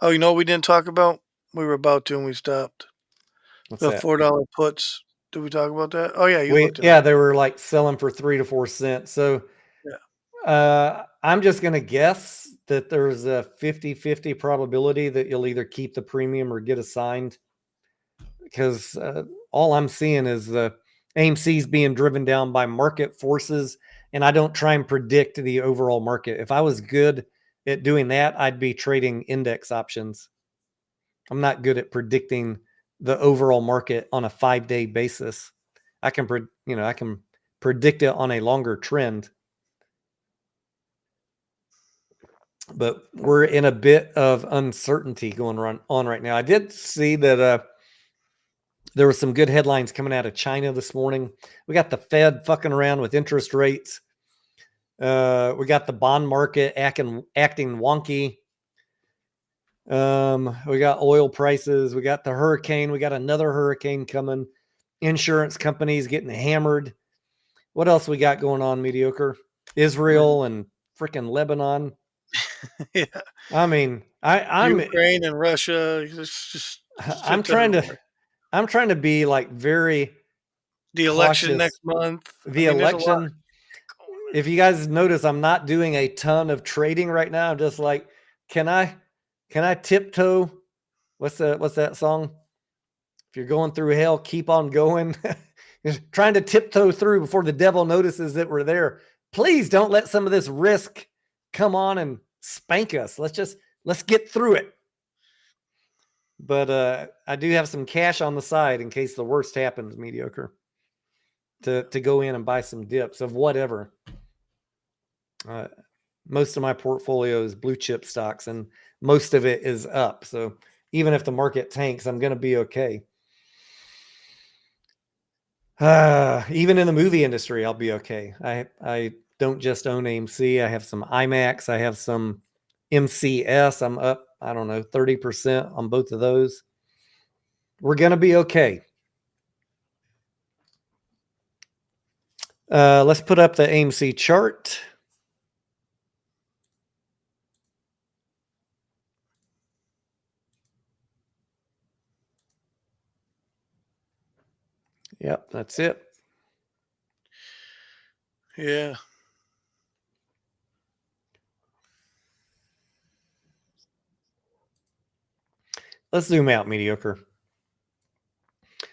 Oh, we didn't talk about We were about to, and we stopped. What's The that? $4 puts. Did we talk about that? Oh yeah, you looked at it. Yeah, they were like selling for 3 to 4 cents. So I'm just going to guess that there's a 50-50 probability that you'll either keep the premium or get assigned, because all I'm seeing is the AMC's being driven down by market forces, and I don't try and predict the overall market. If I was good at doing that, I'd be trading index options. I'm not good at predicting the overall market on a 5-day basis. I can predict it on a longer trend. But we're in a bit of uncertainty going on right now. I did see that there were some good headlines coming out of China this morning. We got the Fed fucking around with interest rates. We got the bond market acting wonky. We got oil prices. We got the hurricane. We got another hurricane coming. Insurance companies getting hammered. What else we got going on, Mediocre? Israel and freaking Lebanon. Yeah. I mean, I'm Ukraine and Russia. It's just I'm trying to be like very the election cautious. next month. The election. If you guys notice, I'm not doing a ton of trading right now. I'm just like, can I tiptoe? What's that song? If you're going through hell, keep on going. Trying to tiptoe through before the devil notices that we're there. Please don't let some of this risk come on and spank us. Let's get through it. But I do have some cash on the side in case the worst happens, Mediocre, to go in and buy some dips of whatever. Most of my portfolio is blue chip stocks, and most of it is up. So even if the market tanks, I'm going to be okay. Even in the movie industry, I'll be okay. I don't just own AMC. I have some IMAX. I have some MCS. I'm up, I don't know, 30% on both of those. We're going to be okay. Let's put up the AMC chart. Yep, that's it. Yeah. Let's zoom out, Mediocre.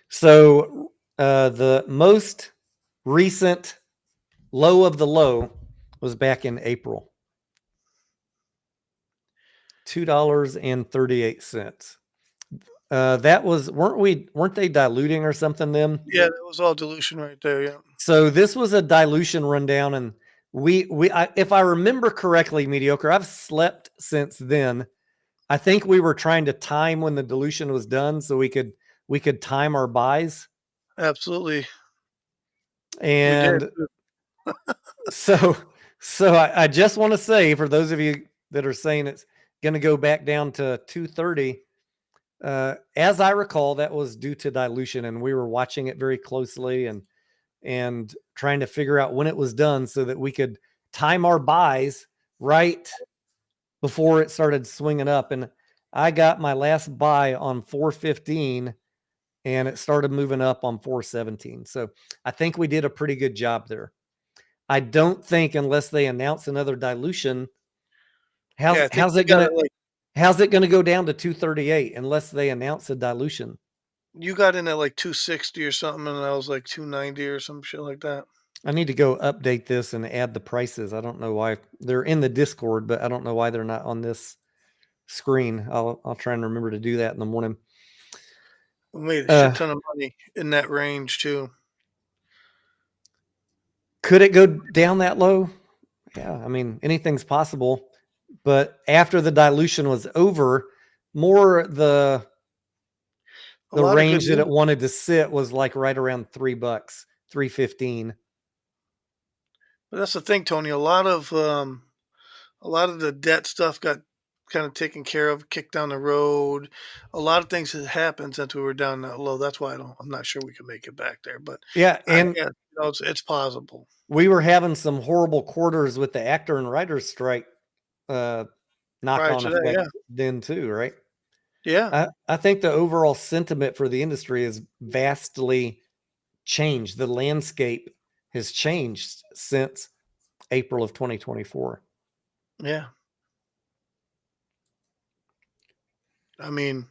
So the most recent low of the low was back in April. $2.38. That was weren't they diluting or something then? Yeah, that was all dilution right there. Yeah. So this was a dilution rundown, and if I remember correctly, Mediocre, I've slept since then. I think we were trying to time when the dilution was done so we could time our buys. Absolutely. And so I just want to say, for those of you that are saying it's going to go back down to 230, as I recall, that was due to dilution, and we were watching it very closely and trying to figure out when it was done so that we could time our buys right before it started swinging up. And I got my last buy on 415, and it started moving up on 417. So I think we did a pretty good job there. I don't think, unless they announce another dilution, how's it going to go down to 238 unless they announce a dilution? You got in at like 260 or something, and I was like 290 or some shit like that. I need to go update this and add the prices. I don't know why they're in the Discord, but I don't know why they're not on this screen. I'll try and remember to do that in the morning. We made a shit ton of money in that range too. Could it go down that low? Yeah, I mean, anything's possible. But after the dilution was over, more the range that it wanted to sit was like right around $3, $3.15. But that's the thing, Tony. A lot of the debt stuff got kind of taken care of, kicked down the road. A lot of things had happened since we were down that low. That's why I'm not sure we can make it back there. But yeah, and it's possible. We were having some horrible quarters with the actor and writers strike knock on effect then too, right? Yeah. I think the overall sentiment for the industry is vastly changed. The landscape has changed since April of 2024. Yeah. I mean,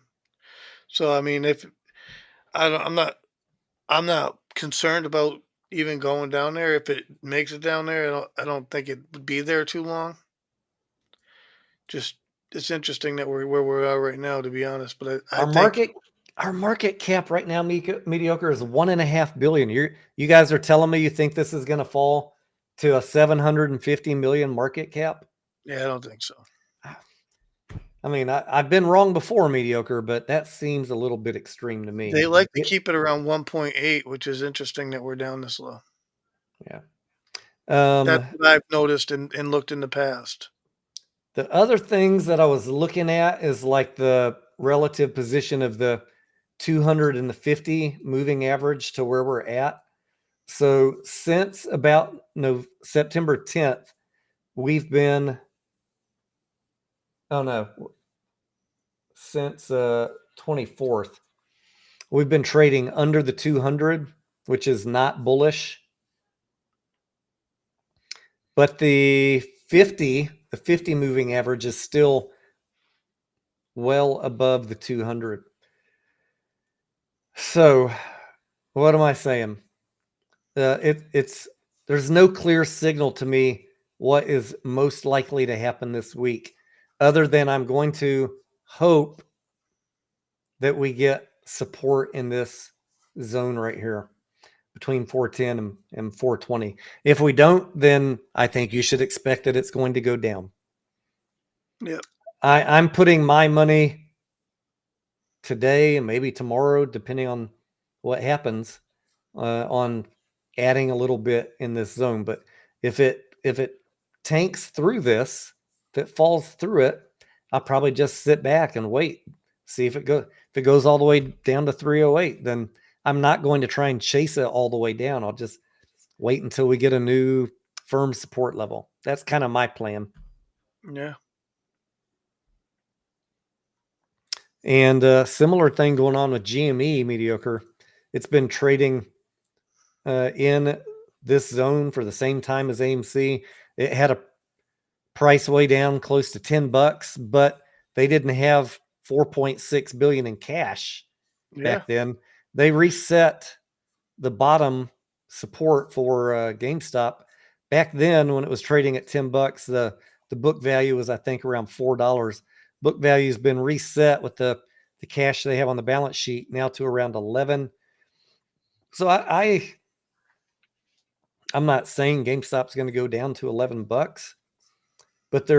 if I'm not concerned about even going down there. If it makes it down there, I don't think it would be there too long. Just it's interesting that we're where we are right now, to be honest. But I Our think, market our market cap right now, mediocre, is 1.5 billion. You guys are telling me you think this is going to fall to a 750 million market cap? yeah, I don't think so. I mean, I've been wrong before, mediocre, but that seems a little bit extreme to me. They like to keep it around 1.8, which is interesting that we're down this low. Yeah. That's what I've noticed and looked in the past. The other things that I was looking at is like the relative position of the 200 and the 50 moving average to where we're at. So since about September 10th, we've been, oh no, since 24th, we've been trading under the 200, which is not bullish. But the 50 moving average is still well above the 200. So what am I saying? There's no clear signal to me what is most likely to happen this week, other than I'm going to hope that we get support in this zone right here between 410 and 420. If we don't, then I think you should expect that it's going to go down. Yep. I'm putting my money today and maybe tomorrow, depending on what happens, on adding a little bit in this zone. But if it tanks through this, if it falls through it, I'll probably just sit back and wait, see if it goes all the way down to 308. Then I'm not going to try and chase it all the way down. I'll just wait until we get a new firm support level. That's kind of my plan. Yeah. And a similar thing going on with GME, mediocre. It's been trading in this zone for the same time as AMC. It had a price way down close to $10, but they didn't have 4.6 billion in cash Yeah. back then. They reset the bottom support for GameStop back then when it was trading at $10. The book value was, I think, around $4. Book value has been reset with the cash they have on the balance sheet now to around 11. So I'm not saying GameStop's going to go down to $11, but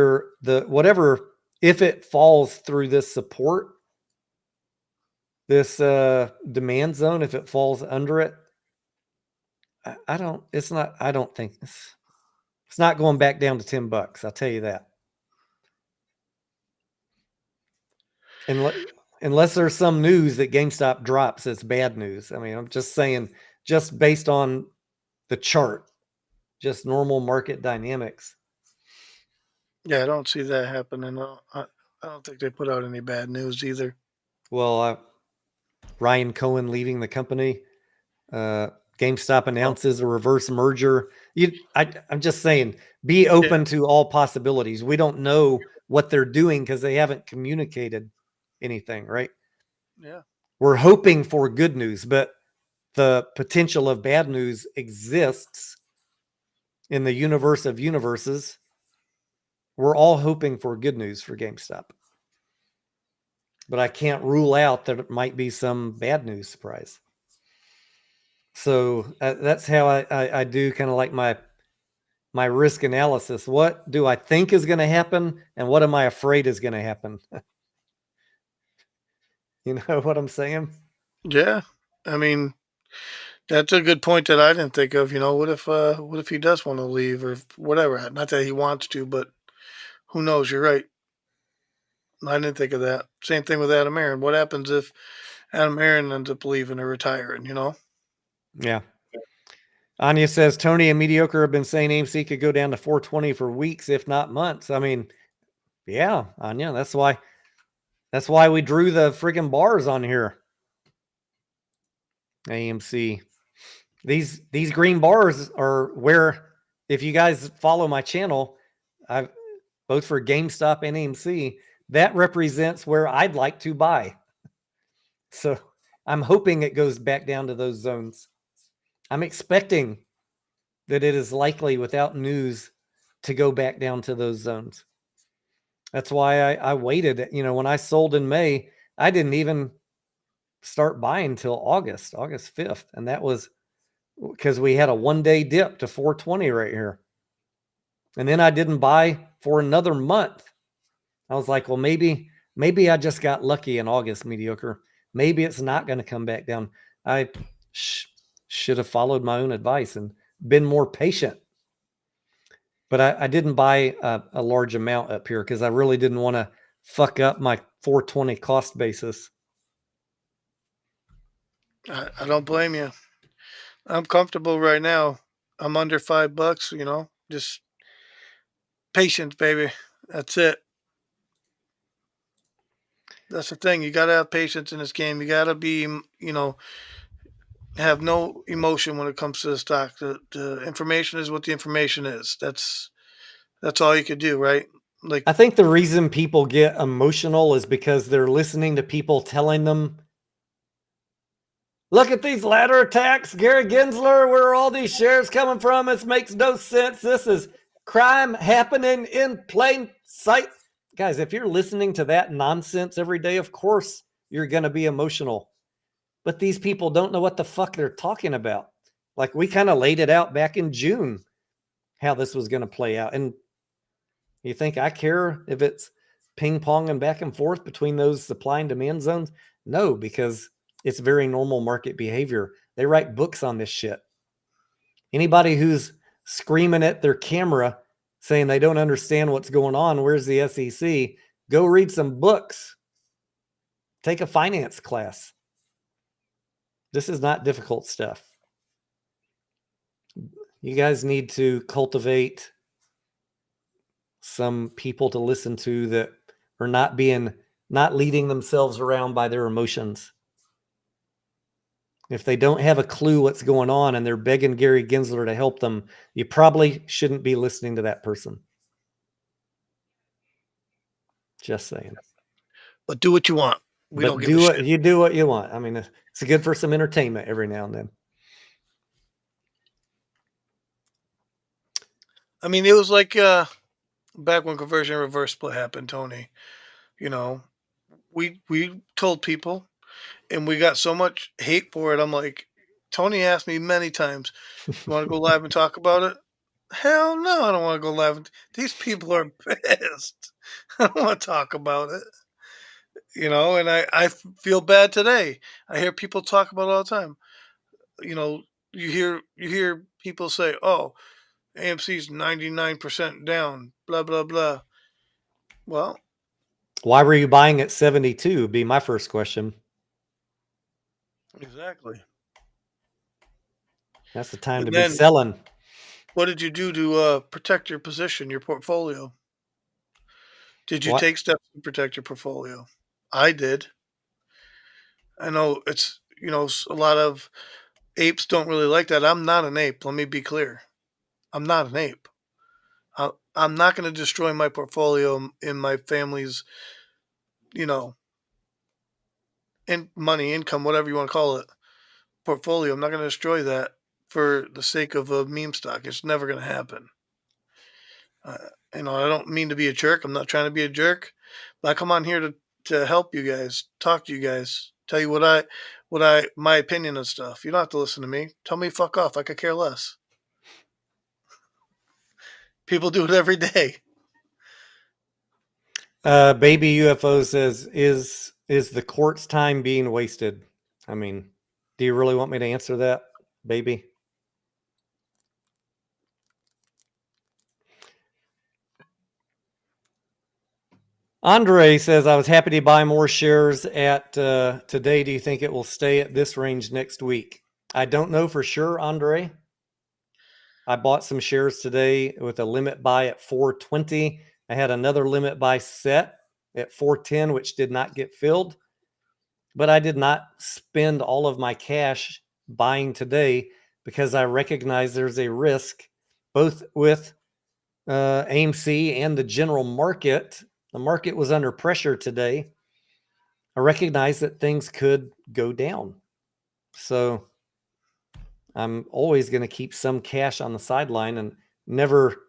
if it falls through this support, this demand zone, if it falls under it, I don't think it's not going back down to $10. I'll tell you that. Unless there's some news that GameStop drops, it's bad news. I mean, I'm just saying, just based on the chart, just normal market dynamics. Yeah, I don't see that happening. I don't think they put out any bad news either. Well, Ryan Cohen leaving the company. GameStop announces a reverse merger. I'm just saying, be open to all possibilities. We don't know what they're doing because they haven't communicated anything, right? Yeah. We're hoping for good news, but the potential of bad news exists in the universe of universes. We're all hoping for good news for GameStop, but I can't rule out that it might be some bad news surprise. So that's how I do kind of like my risk analysis. What do I think is going to happen, and what am I afraid is going to happen? You know what I'm saying? Yeah. I mean, that's a good point that I didn't think of. What if he does want to leave or whatever? Not that he wants to, but who knows? You're right. I didn't think of that. Same thing with Adam Aaron. What happens if Adam Aaron ends up leaving or retiring? Yeah. Anya says Tony and Mediocre have been saying AMC could go down to 420 for weeks, if not months. I mean, yeah, Anya, that's why That's why we drew the friggin' bars on here. AMC. These green bars are where, if you guys follow my channel, I've both for GameStop and AMC, that represents where I'd like to buy. So I'm hoping it goes back down to those zones. I'm expecting that it is likely, without news, to go back down to those zones. That's why I waited. You know, when I sold in May, I didn't even start buying till August 5th. And that was because we had a 1-day dip to 420 right here. And then I didn't buy for another month. I was like, well, maybe I just got lucky in August, Mediocre. Maybe it's not going to come back down. I should have followed my own advice and been more patient. But I didn't buy a large amount up here because I really didn't want to fuck up my 420 cost basis. I don't blame you. I'm comfortable right now. I'm under $5, you know, just patience, baby. That's it. That's the thing. You got to have patience in this game. You got to be, you know, have no emotion when it comes to the stock. The information is what the information is. That's all you could do, right? Like, I think the reason people get emotional is because they're listening to people telling them, look at these ladder attacks, Gary Gensler, where are all these shares coming from? It makes no sense. This is crime happening in plain sight. Guys, if you're listening to that nonsense every day, of course you're going to be emotional. But these people don't know what the fuck they're talking about. Like, we kind of laid it out back in June how this was going to play out. And you think I care if it's ping-ponging back and forth between those supply and demand zones? No, because it's very normal market behavior. They write books on this shit. Anybody who's screaming at their camera saying they don't understand what's going on, where's the SEC? Go read some books. Take a finance class. This is not difficult stuff. You guys need to cultivate some people to listen to that are not leading themselves around by their emotions. If they don't have a clue what's going on and they're begging Gary Gensler to help them, you probably shouldn't be listening to that person. Just saying. but do what you want. We But don't give a shit. You do what you want. I mean, it's good for some entertainment every now and then. I mean, it was like back when conversion reverse split happened, Tony. You know, we told people, and we got so much hate for it. I'm like, Tony asked me many times, "You want to go live and talk about it?" Hell no, I don't want to go live. These people are pissed. I don't want to talk about it. You know, and I feel bad today. I hear people talk about it all the time. You know, you hear people say, "Oh, AMC's 99% down." Blah blah blah. Well, Why were you buying at 72? Would be my first question. exactly. That's the time And to be then, selling. what did you do to protect your position, your portfolio? Did you What? take steps to protect your portfolio? I did. I know it's, you know, a lot of apes don't really like that. I'm not an ape. Let me be clear. I'm not an ape. I'm not going to destroy my portfolio in my family's, you know, money, income, whatever you want to call it, portfolio. I'm not going to destroy that for the sake of a meme stock. It's never going to happen. You know, I don't mean to be a jerk. I'm not trying to be a jerk, but I come on here to help you guys, talk to you guys, tell you my opinion of stuff. You don't have to listen to me. Tell me fuck off. I could care less. People do it every day. Baby UFO says, is the court's time being wasted? I mean, do you really want me to answer that, baby? Andre says, I was happy to buy more shares at today. Do you think it will stay at this range next week? I don't know for sure, Andre. I bought some shares today with a limit buy at 420. I had another limit buy set at 410, which did not get filled. But I did not spend all of my cash buying today because I recognize there's a risk both with AMC and the general market. The market was under pressure today. I recognize that things could go down. So I'm always going to keep some cash on the sideline and never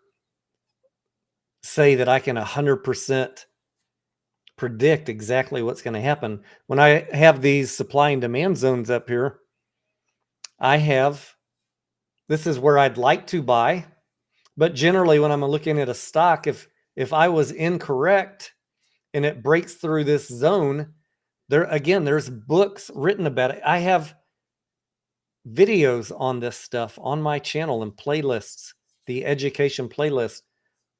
say that I can 100% predict exactly what's going to happen. When I have these supply and demand zones up here, this is where I'd like to buy. But generally, when I'm looking at a stock, if I was incorrect and it breaks through this zone, there's books written about it. I have videos on this stuff on my channel and playlists, the education playlist.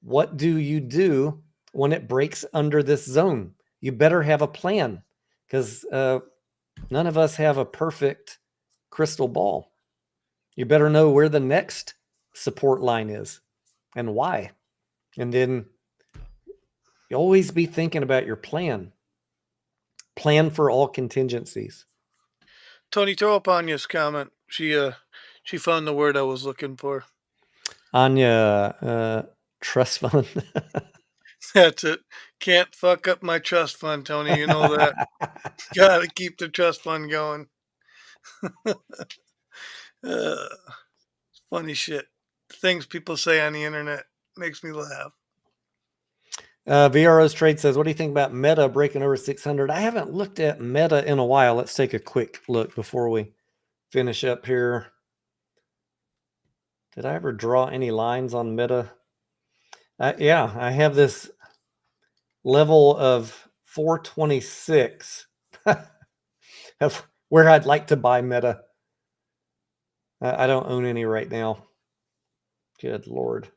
What do you do when it breaks under this zone? You better have a plan, because none of us have a perfect crystal ball. You better know where the next support line is and why. And then you always be thinking about your plan. Plan for all contingencies. Tony, throw up Anya's comment. She found the word I was looking for. Anya, trust fund. That's it. Can't fuck up my trust fund, Tony. You know that. Gotta keep the trust fund going. Funny shit. Things people say on the internet makes me laugh. VRO's Trade says, what do you think about Meta breaking over 600? I haven't looked at Meta in a while. Let's take a quick look before we finish up here. Did I ever draw any lines on Meta? Yeah, I have this level of 426 of where I'd like to buy Meta. I don't own any right now. Good Lord.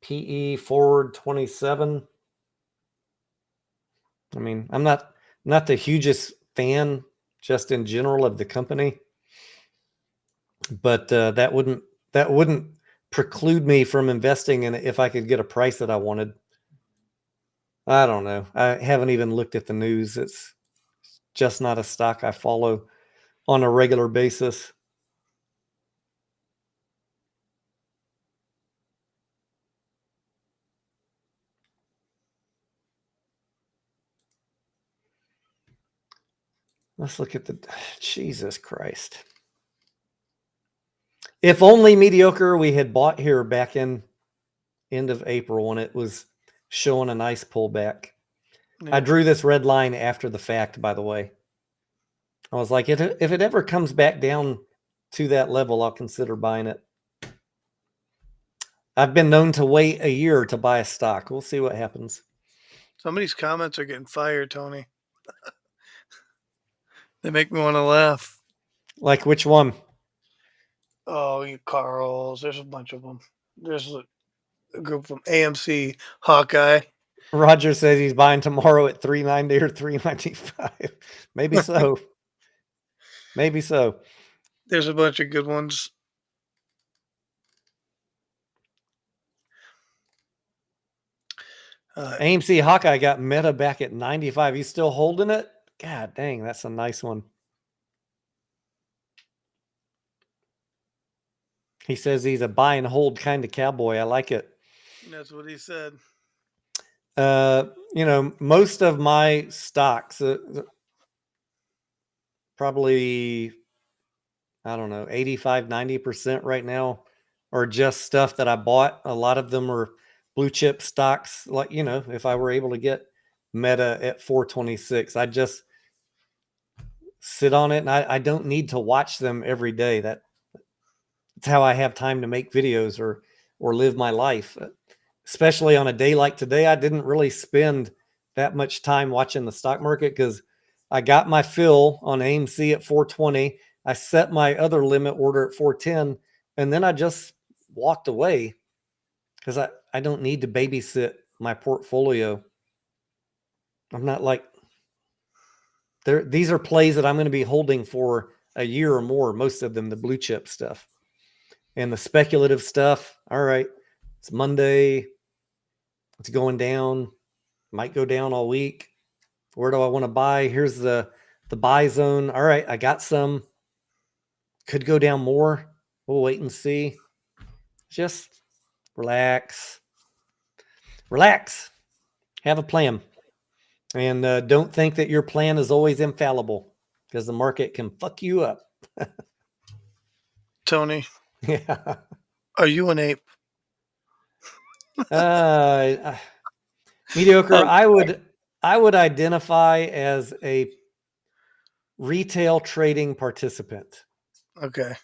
PE forward 27. I mean, I'm not the hugest fan just in general of the company, but that wouldn't preclude me from investing in it if I could get a price that I wanted. I don't know. I haven't even looked at the news. It's just not a stock I follow on a regular basis. Let's look at the Jesus Christ. If only Mediocre we had bought here back in end of April when it was showing a nice pullback. Yeah. I drew this red line after the fact, by the way. I was like, if it ever comes back down to that level, I'll consider buying it. I've been known to wait a year to buy a stock. We'll see what happens. Some of these comments are getting fired, Tony. They make me want to laugh. Like which one? Oh, you Carls. There's a bunch of them. There's a group from AMC Hawkeye. Roger says he's buying tomorrow at 390 or 395. Maybe so. Maybe so. There's a bunch of good ones. AMC Hawkeye got Meta back at 95. He's still holding it? God dang, that's a nice one. He says he's a buy and hold kind of cowboy. I like it. That's what he said. Most of my stocks, probably, I don't know, 85, 90% right now are just stuff that I bought. A lot of them are blue chip stocks. Like, if I were able to get Meta at 426, I just sit on it, and I don't need to watch them every day. That's how I have time to make videos or live my life. Especially on a day like today, I didn't really spend that much time watching the stock market because I got my fill on AMC at 420. I set my other limit order at 410, and then I just walked away because I don't need to babysit my portfolio. I'm not like these are plays that I'm going to be holding for a year or more, most of them, the blue chip stuff. And the speculative stuff, all right, it's Monday, it's going down, might go down all week. Where do I want to buy? Here's the buy zone. All right, I got some. Could go down more. We'll wait and see. Just relax. Relax. Have a plan. And don't think that your plan is always infallible, because the market can fuck you up. Tony, Yeah. are you an ape? Mediocre. Um, I would identify as a retail trading participant. okay.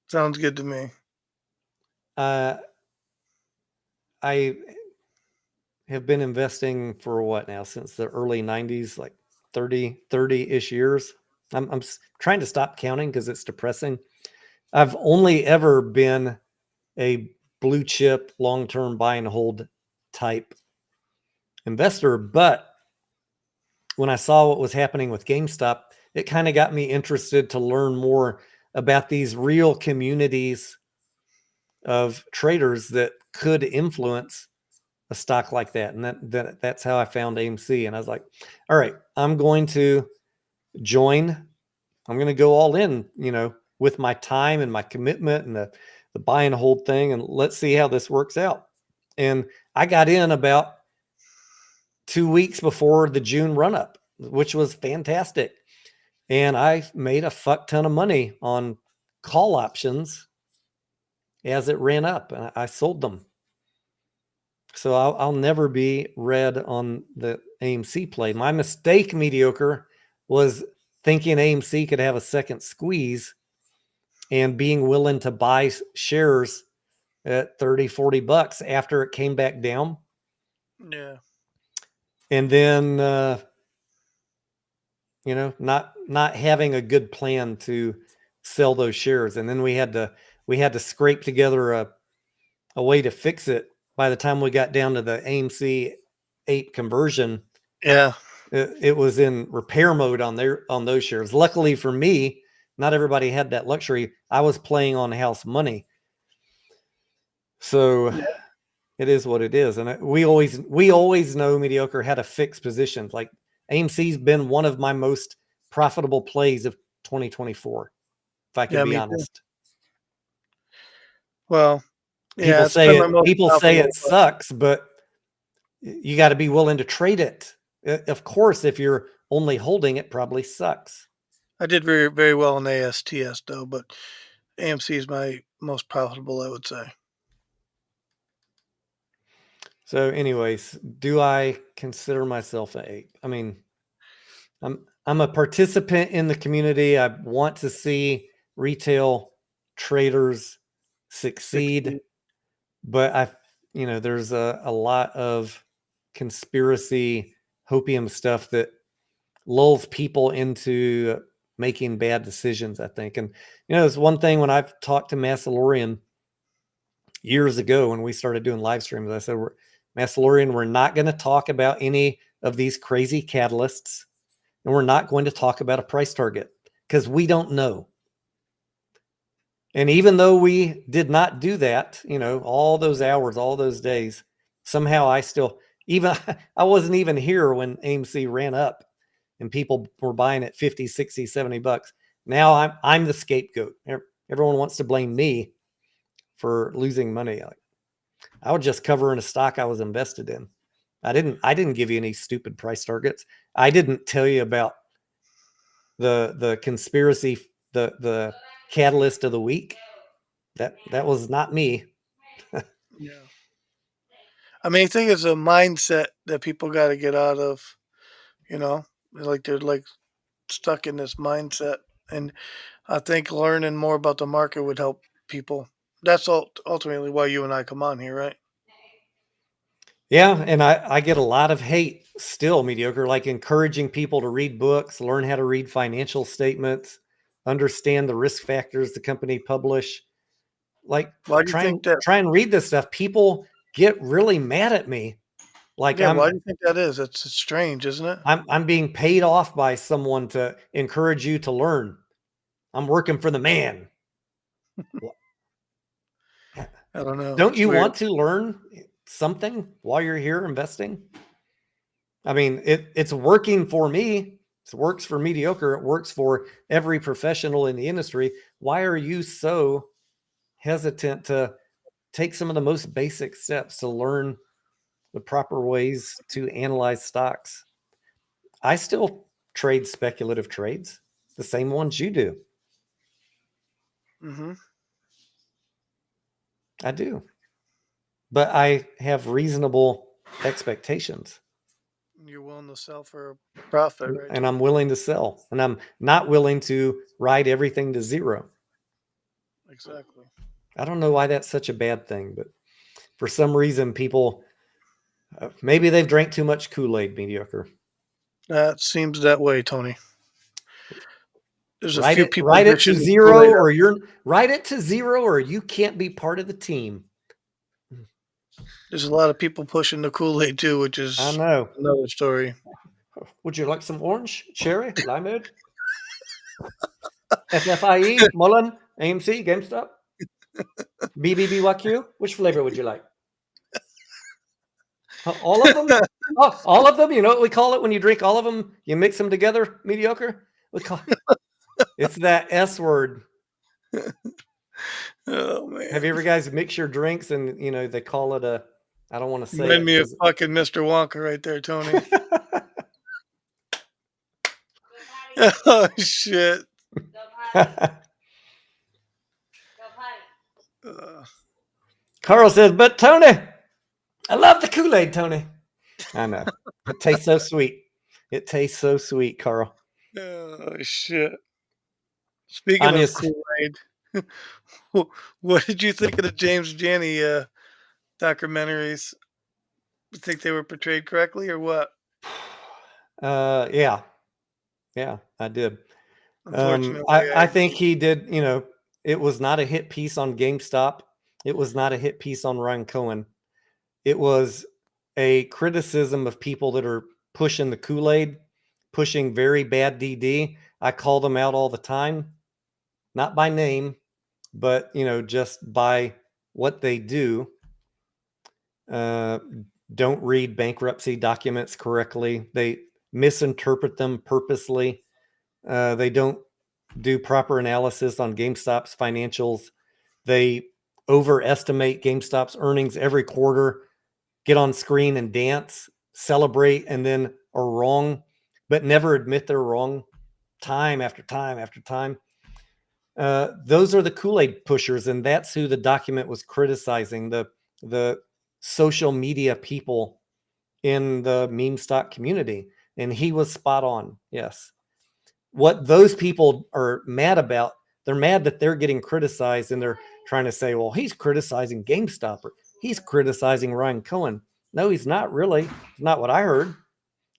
Sounds good to me. I have been investing for what now, since the early 90s, like 30-ish years. I'm trying to stop counting because it's depressing. I've only ever been a blue chip, long-term buy and hold type investor. But when I saw what was happening with GameStop, it kind of got me interested to learn more about these real communities of traders that could influence a stock like that. And that's how I found AMC. And I was like, all right, I'm going to join. I'm going to go all in, with my time and my commitment and the buy and hold thing. And let's see how this works out. And I got in about 2 weeks before the June run up, which was fantastic. And I made a fuck ton of money on call options as it ran up, and I sold them. So I'll never be red on the AMC play. My mistake, Mediocre, was thinking AMC could have a second squeeze and being willing to buy shares at 30, 40 bucks after it came back down. Yeah. And then, not having a good plan to sell those shares. And then we had to scrape together a way to fix it. By the time we got down to the AMC 8 conversion, Yeah. it was in repair mode on those shares. Luckily for me, not everybody had that luxury. I was playing on house money. So Yeah. it is what it is. And we always know, Mediocre, how to fix positions. Like AMC's been one of my most profitable plays of 2024, if I can Yeah, be me too. honest. Well, yeah, People it's been say my most people say profitable, it sucks, but you got to be willing to trade it. Of course, if you're only holding it, probably sucks. I did very, very well in ASTS though, but AMC is my most profitable, I would say. So, anyways, do I consider myself an ape? I mean, I'm a participant in the community. I want to see retail traders succeed, but there's a lot of conspiracy hopium stuff that lulls people into making bad decisions, I think. And it's one thing when I've talked to Massalorian years ago when we started doing live streams, I said, Massalorian, we're not going to talk about any of these crazy catalysts, and we're not going to talk about a price target because we don't know. And even though we did not do that, all those hours, all those days, somehow I wasn't even here when AMC ran up and people were buying at 50, 60, 70 bucks. Now I'm the scapegoat. Everyone wants to blame me for losing money. I would just cover in a stock I was invested in. I didn't give you any stupid price targets. I didn't tell you about the conspiracy, the catalyst of the week. That was not me. Yeah. I mean, I think it's a mindset that people got to get out of, like they're like stuck in this mindset. And I think learning more about the market would help people. That's ultimately why you and I come on here, right? Yeah, and I get a lot of hate still, Mediocre, like encouraging people to read books, learn how to read financial statements, understand the risk factors the company publish. Like Why do you try think and that? try and read this stuff. People get really mad at me. Like Yeah, why do you think that is? It's strange, isn't it? I'm being paid off by someone to encourage you to learn. I'm working for the man. I don't know. Don't It's you weird. want to learn something while you're here investing? I mean, it's working for me. It works for Mediocre. It works for every professional in the industry. Why are you so hesitant to take some of the most basic steps to learn the proper ways to analyze stocks? I still trade speculative trades, the same ones you do. Mm-hmm. I do. But I have reasonable expectations. You're willing to sell for a profit, right? And I'm willing to sell. And I'm not willing to ride everything to zero. Exactly. I don't know why that's such a bad thing, but for some reason, people, maybe they've drank too much Kool-Aid, Mediocre. That seems that way, Tony. There's a Ride few it, people ride it to dishing the zero, Kool-Aid or ride it to zero, or you can't be part of the team. There's a lot of people pushing the Kool-Aid too, which is I know. another story. Would you like some orange, cherry, limeade? FFIE, Mullen, AMC, GameStop, BBBYQ? Which flavor would you like? All of them? Oh, all of them? You know what we call it when you drink all of them? You mix them together, Mediocre? We call it's that S word. Oh man! Have you ever guys mix your drinks and they call it a? I don't want to say Remind it. me of fucking Mr. Wonka right there, Tony. Oh shit! Carl says, but Tony, I love the Kool-Aid, Tony. I know. It tastes so sweet. It tastes so sweet, Carl. Oh shit! Speaking of Kool-Aid, what did you think of the James Janney documentaries? You think they were portrayed correctly or what? Yeah, I did. Unfortunately, I think he did. It was not a hit piece on GameStop. It was not a hit piece on Ryan Cohen. It was a criticism of people that are pushing the Kool-Aid, pushing very bad DD. I call them out all the time, not by name, but just by what they do. Don't read bankruptcy documents correctly. They misinterpret them purposely. They don't do proper analysis on GameStop's financials. They overestimate GameStop's earnings every quarter, get on screen and dance, celebrate, and then are wrong, but never admit they're wrong time after time after time. Those are the Kool-Aid pushers, and that's who the document was criticizing, the social media people in the meme stock community. And he was spot on. Yes. What those people are mad about, they're mad that they're getting criticized, and they're trying to say, well, he's criticizing GameStop, or he's criticizing Ryan Cohen. No, he's not really. It's not what I heard.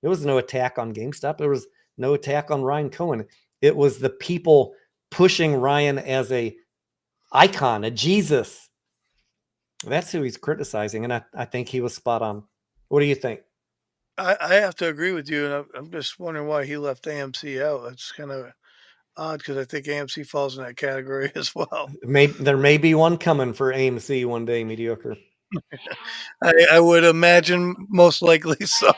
There was no attack on GameStop. There was no attack on Ryan Cohen. It was the people pushing Ryan as a icon, a Jesus. That's who he's criticizing, and I think he was spot on. What do you think? I have to agree with you, and I'm just wondering why he left AMC out. It's kind of odd because I think AMC falls in that category as well. There may be one coming for AMC one day, Mediocre. I would imagine most likely so.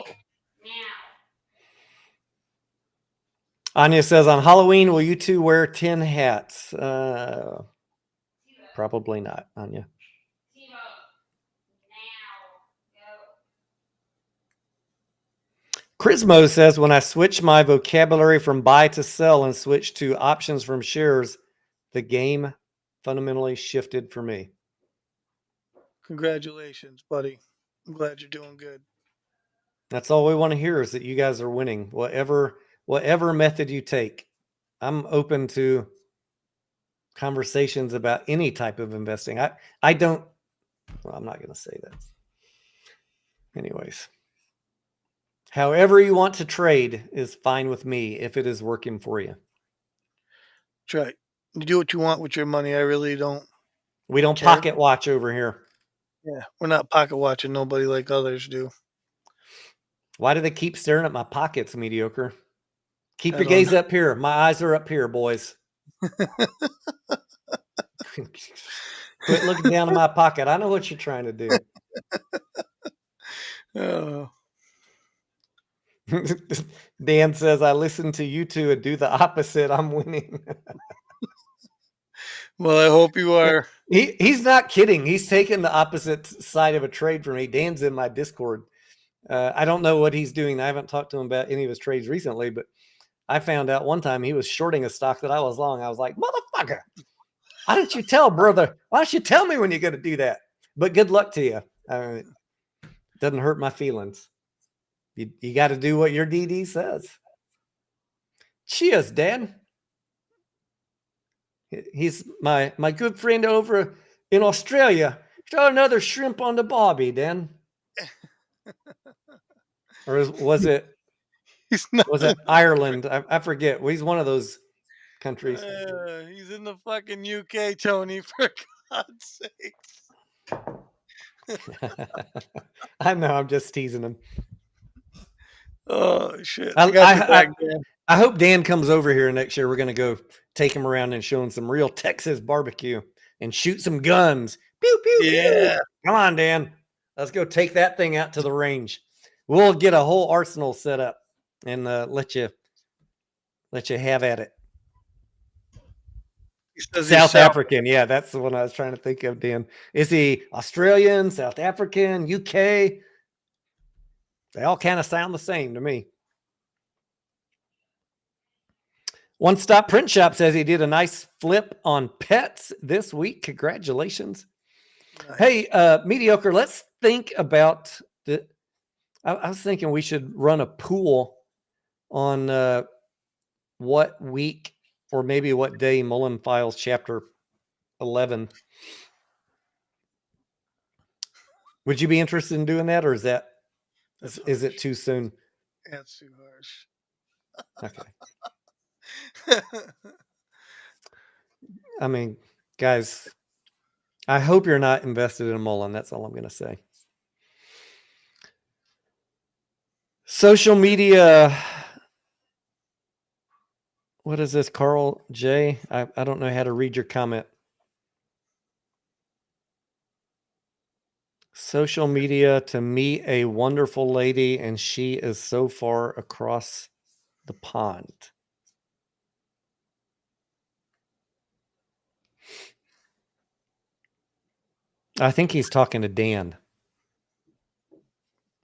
Anya says, on Halloween, will you two wear 10 hats? Probably not, Anya. Chrismo says, when I switch my vocabulary from buy to sell and switch to options from shares, the game fundamentally shifted for me. Congratulations, buddy. I'm glad you're doing good. That's all we want to hear, is that you guys are winning. Whatever method you take, I'm open to conversations about any type of investing. I don't, well, I'm not going to say that. Anyways, however you want to trade is fine with me if it is working for you. That's right. You do what you want with your money. I really don't. We don't pocket watch over here. Yeah, we're not pocket watching nobody like others do. Why do they keep staring at my pockets, Mediocre? Keep your gaze up here. My eyes are up here, boys. Quit looking down in my pocket. I know what you're trying to do. Oh. Dan says, I listen to you two and do the opposite. I'm winning. Well, I hope you are. He's not kidding. He's taking the opposite side of a trade from me. Dan's in my Discord. I don't know what he's doing. I haven't talked to him about any of his trades recently, but I found out one time he was shorting a stock that I was long. I was like, motherfucker, why don't you tell, brother? Why don't you tell me when you're going to do that? But good luck to you. It doesn't hurt my feelings. You got to do what your DD says. Cheers, Dan. He's my good friend over in Australia. Throw another shrimp on the barbie, Dan. Or was it Ireland? I forget. Well, he's one of those countries. He's in the fucking UK, Tony, for God's sake. I know. I'm just teasing him. Oh, shit. I hope Dan comes over here next year. We're going to go take him around and show him some real Texas barbecue and shoot some guns. Pew, pew, Yeah. pew. Come on, Dan. Let's go take that thing out to the range. We'll get a whole arsenal set up and let you have at it. South African. Yeah, that's the one I was trying to think of, Dan. Is he Australian, South African, UK? They all kind of sound the same to me. One Stop Print Shop says he did a nice flip on pets this week. Congratulations. Nice. Hey, Mediocre, let's think about I was thinking we should run a pool on what week or maybe what day Mullen files chapter 11. Would you be interested in doing that, or is it too soon? That's too harsh. Okay. I mean, guys, I hope you're not invested in a Mullen. That's all I'm going to say. Social media. What is this, Carl J? I don't know how to read your comment. Social media to meet a wonderful lady, and she is so far across the pond. I think he's talking to Dan,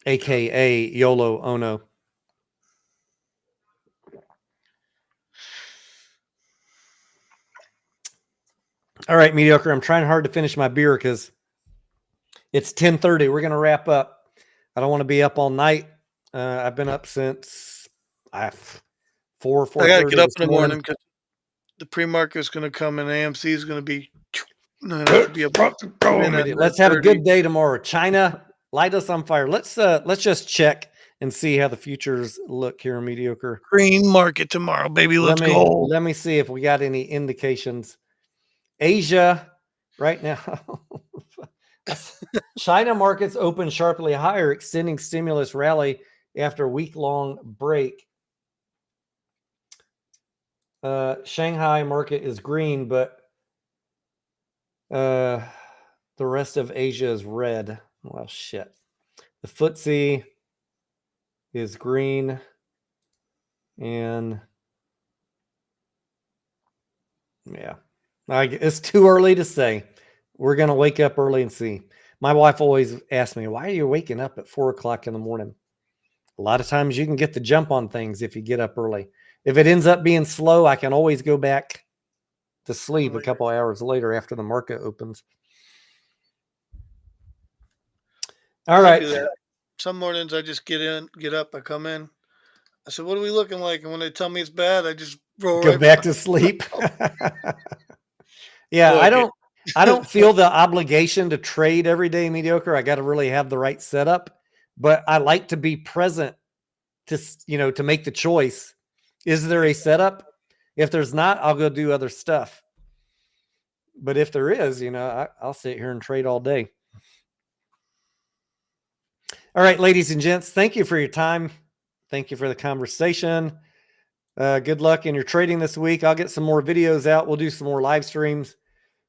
aka YOLO Ono. All right, Mediocre. I'm trying hard to finish my beer because it's 10:30. We're going to wrap up. I don't want to be up all night. I've been up since 4. I got to get up in the morning because the pre-market is going to come and AMC is going to be. Let's have a good day tomorrow. China, light us on fire. Let's just check and see how the futures look here in Mediocre. Green market tomorrow, baby. Let's go. Let me see if we got any indications. Asia right now. China markets open sharply higher, extending stimulus rally after week-long break. Shanghai market is green, but the rest of Asia is red. Well, shit. The FTSE is green, and yeah, it's too early to say. We're going to wake up early and see. My wife always asks me, why are you waking up at 4 o'clock in the morning? A lot of times you can get the jump on things if you get up early. If it ends up being slow, I can always go back to sleep a couple hours later after the market opens. All right. Some mornings I just get up, I come in. I said, what are we looking like? And when they tell me it's bad, I just go back to sleep. Yeah, I don't feel the obligation to trade every day, Mediocre. I got to really have the right setup, but I like to be present to make the choice. Is there a setup? If there's not, I'll go do other stuff. But if there is, I'll sit here and trade all day. All right, ladies and gents, thank you for your time. Thank you for the conversation. Good luck in your trading this week. I'll get some more videos out. We'll do some more live streams.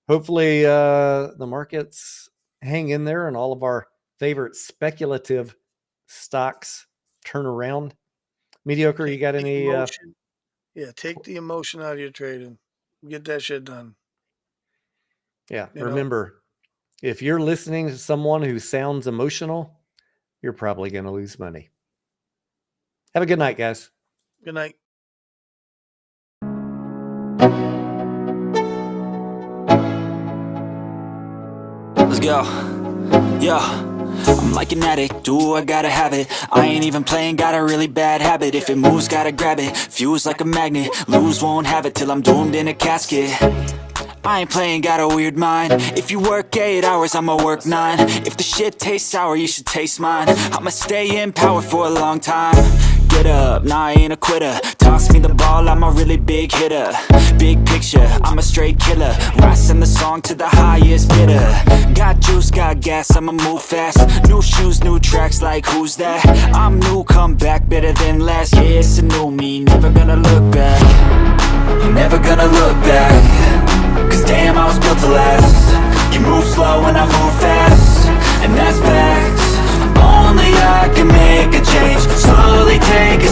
Hopefully the markets hang in there and all of our favorite speculative stocks turn around. Mediocre, you Take got the any? emotion. Yeah, take the emotion out of your trading. Get that shit done. Yeah, You know. remember, if you're listening to someone who sounds emotional, you're probably going to lose money. Have a good night, guys. Good night. Let's go. Yo, I'm like an addict, do I gotta have it. I ain't even playing, got a really bad habit. If it moves, gotta grab it, fuse like a magnet. Lose, won't have it till I'm doomed in a casket. I ain't playing, got a weird mind. If you work 8 hours, I'ma work 9. If the shit tastes sour, you should taste mine. I'ma stay in power for a long time. Get up, nah, I ain't a quitter. Toss me the ball, I'm a really big hitter. Big picture, I'm a straight killer. Rising the song to the highest bidder. Got juice, got gas, I'ma move fast. New shoes, new tracks, like who's that? I'm new, come back, better than last. Yeah, it's a new me, never gonna look back. Never gonna look back. Cause damn, I was built to last. You move slow and I move fast, and that's facts. Only I can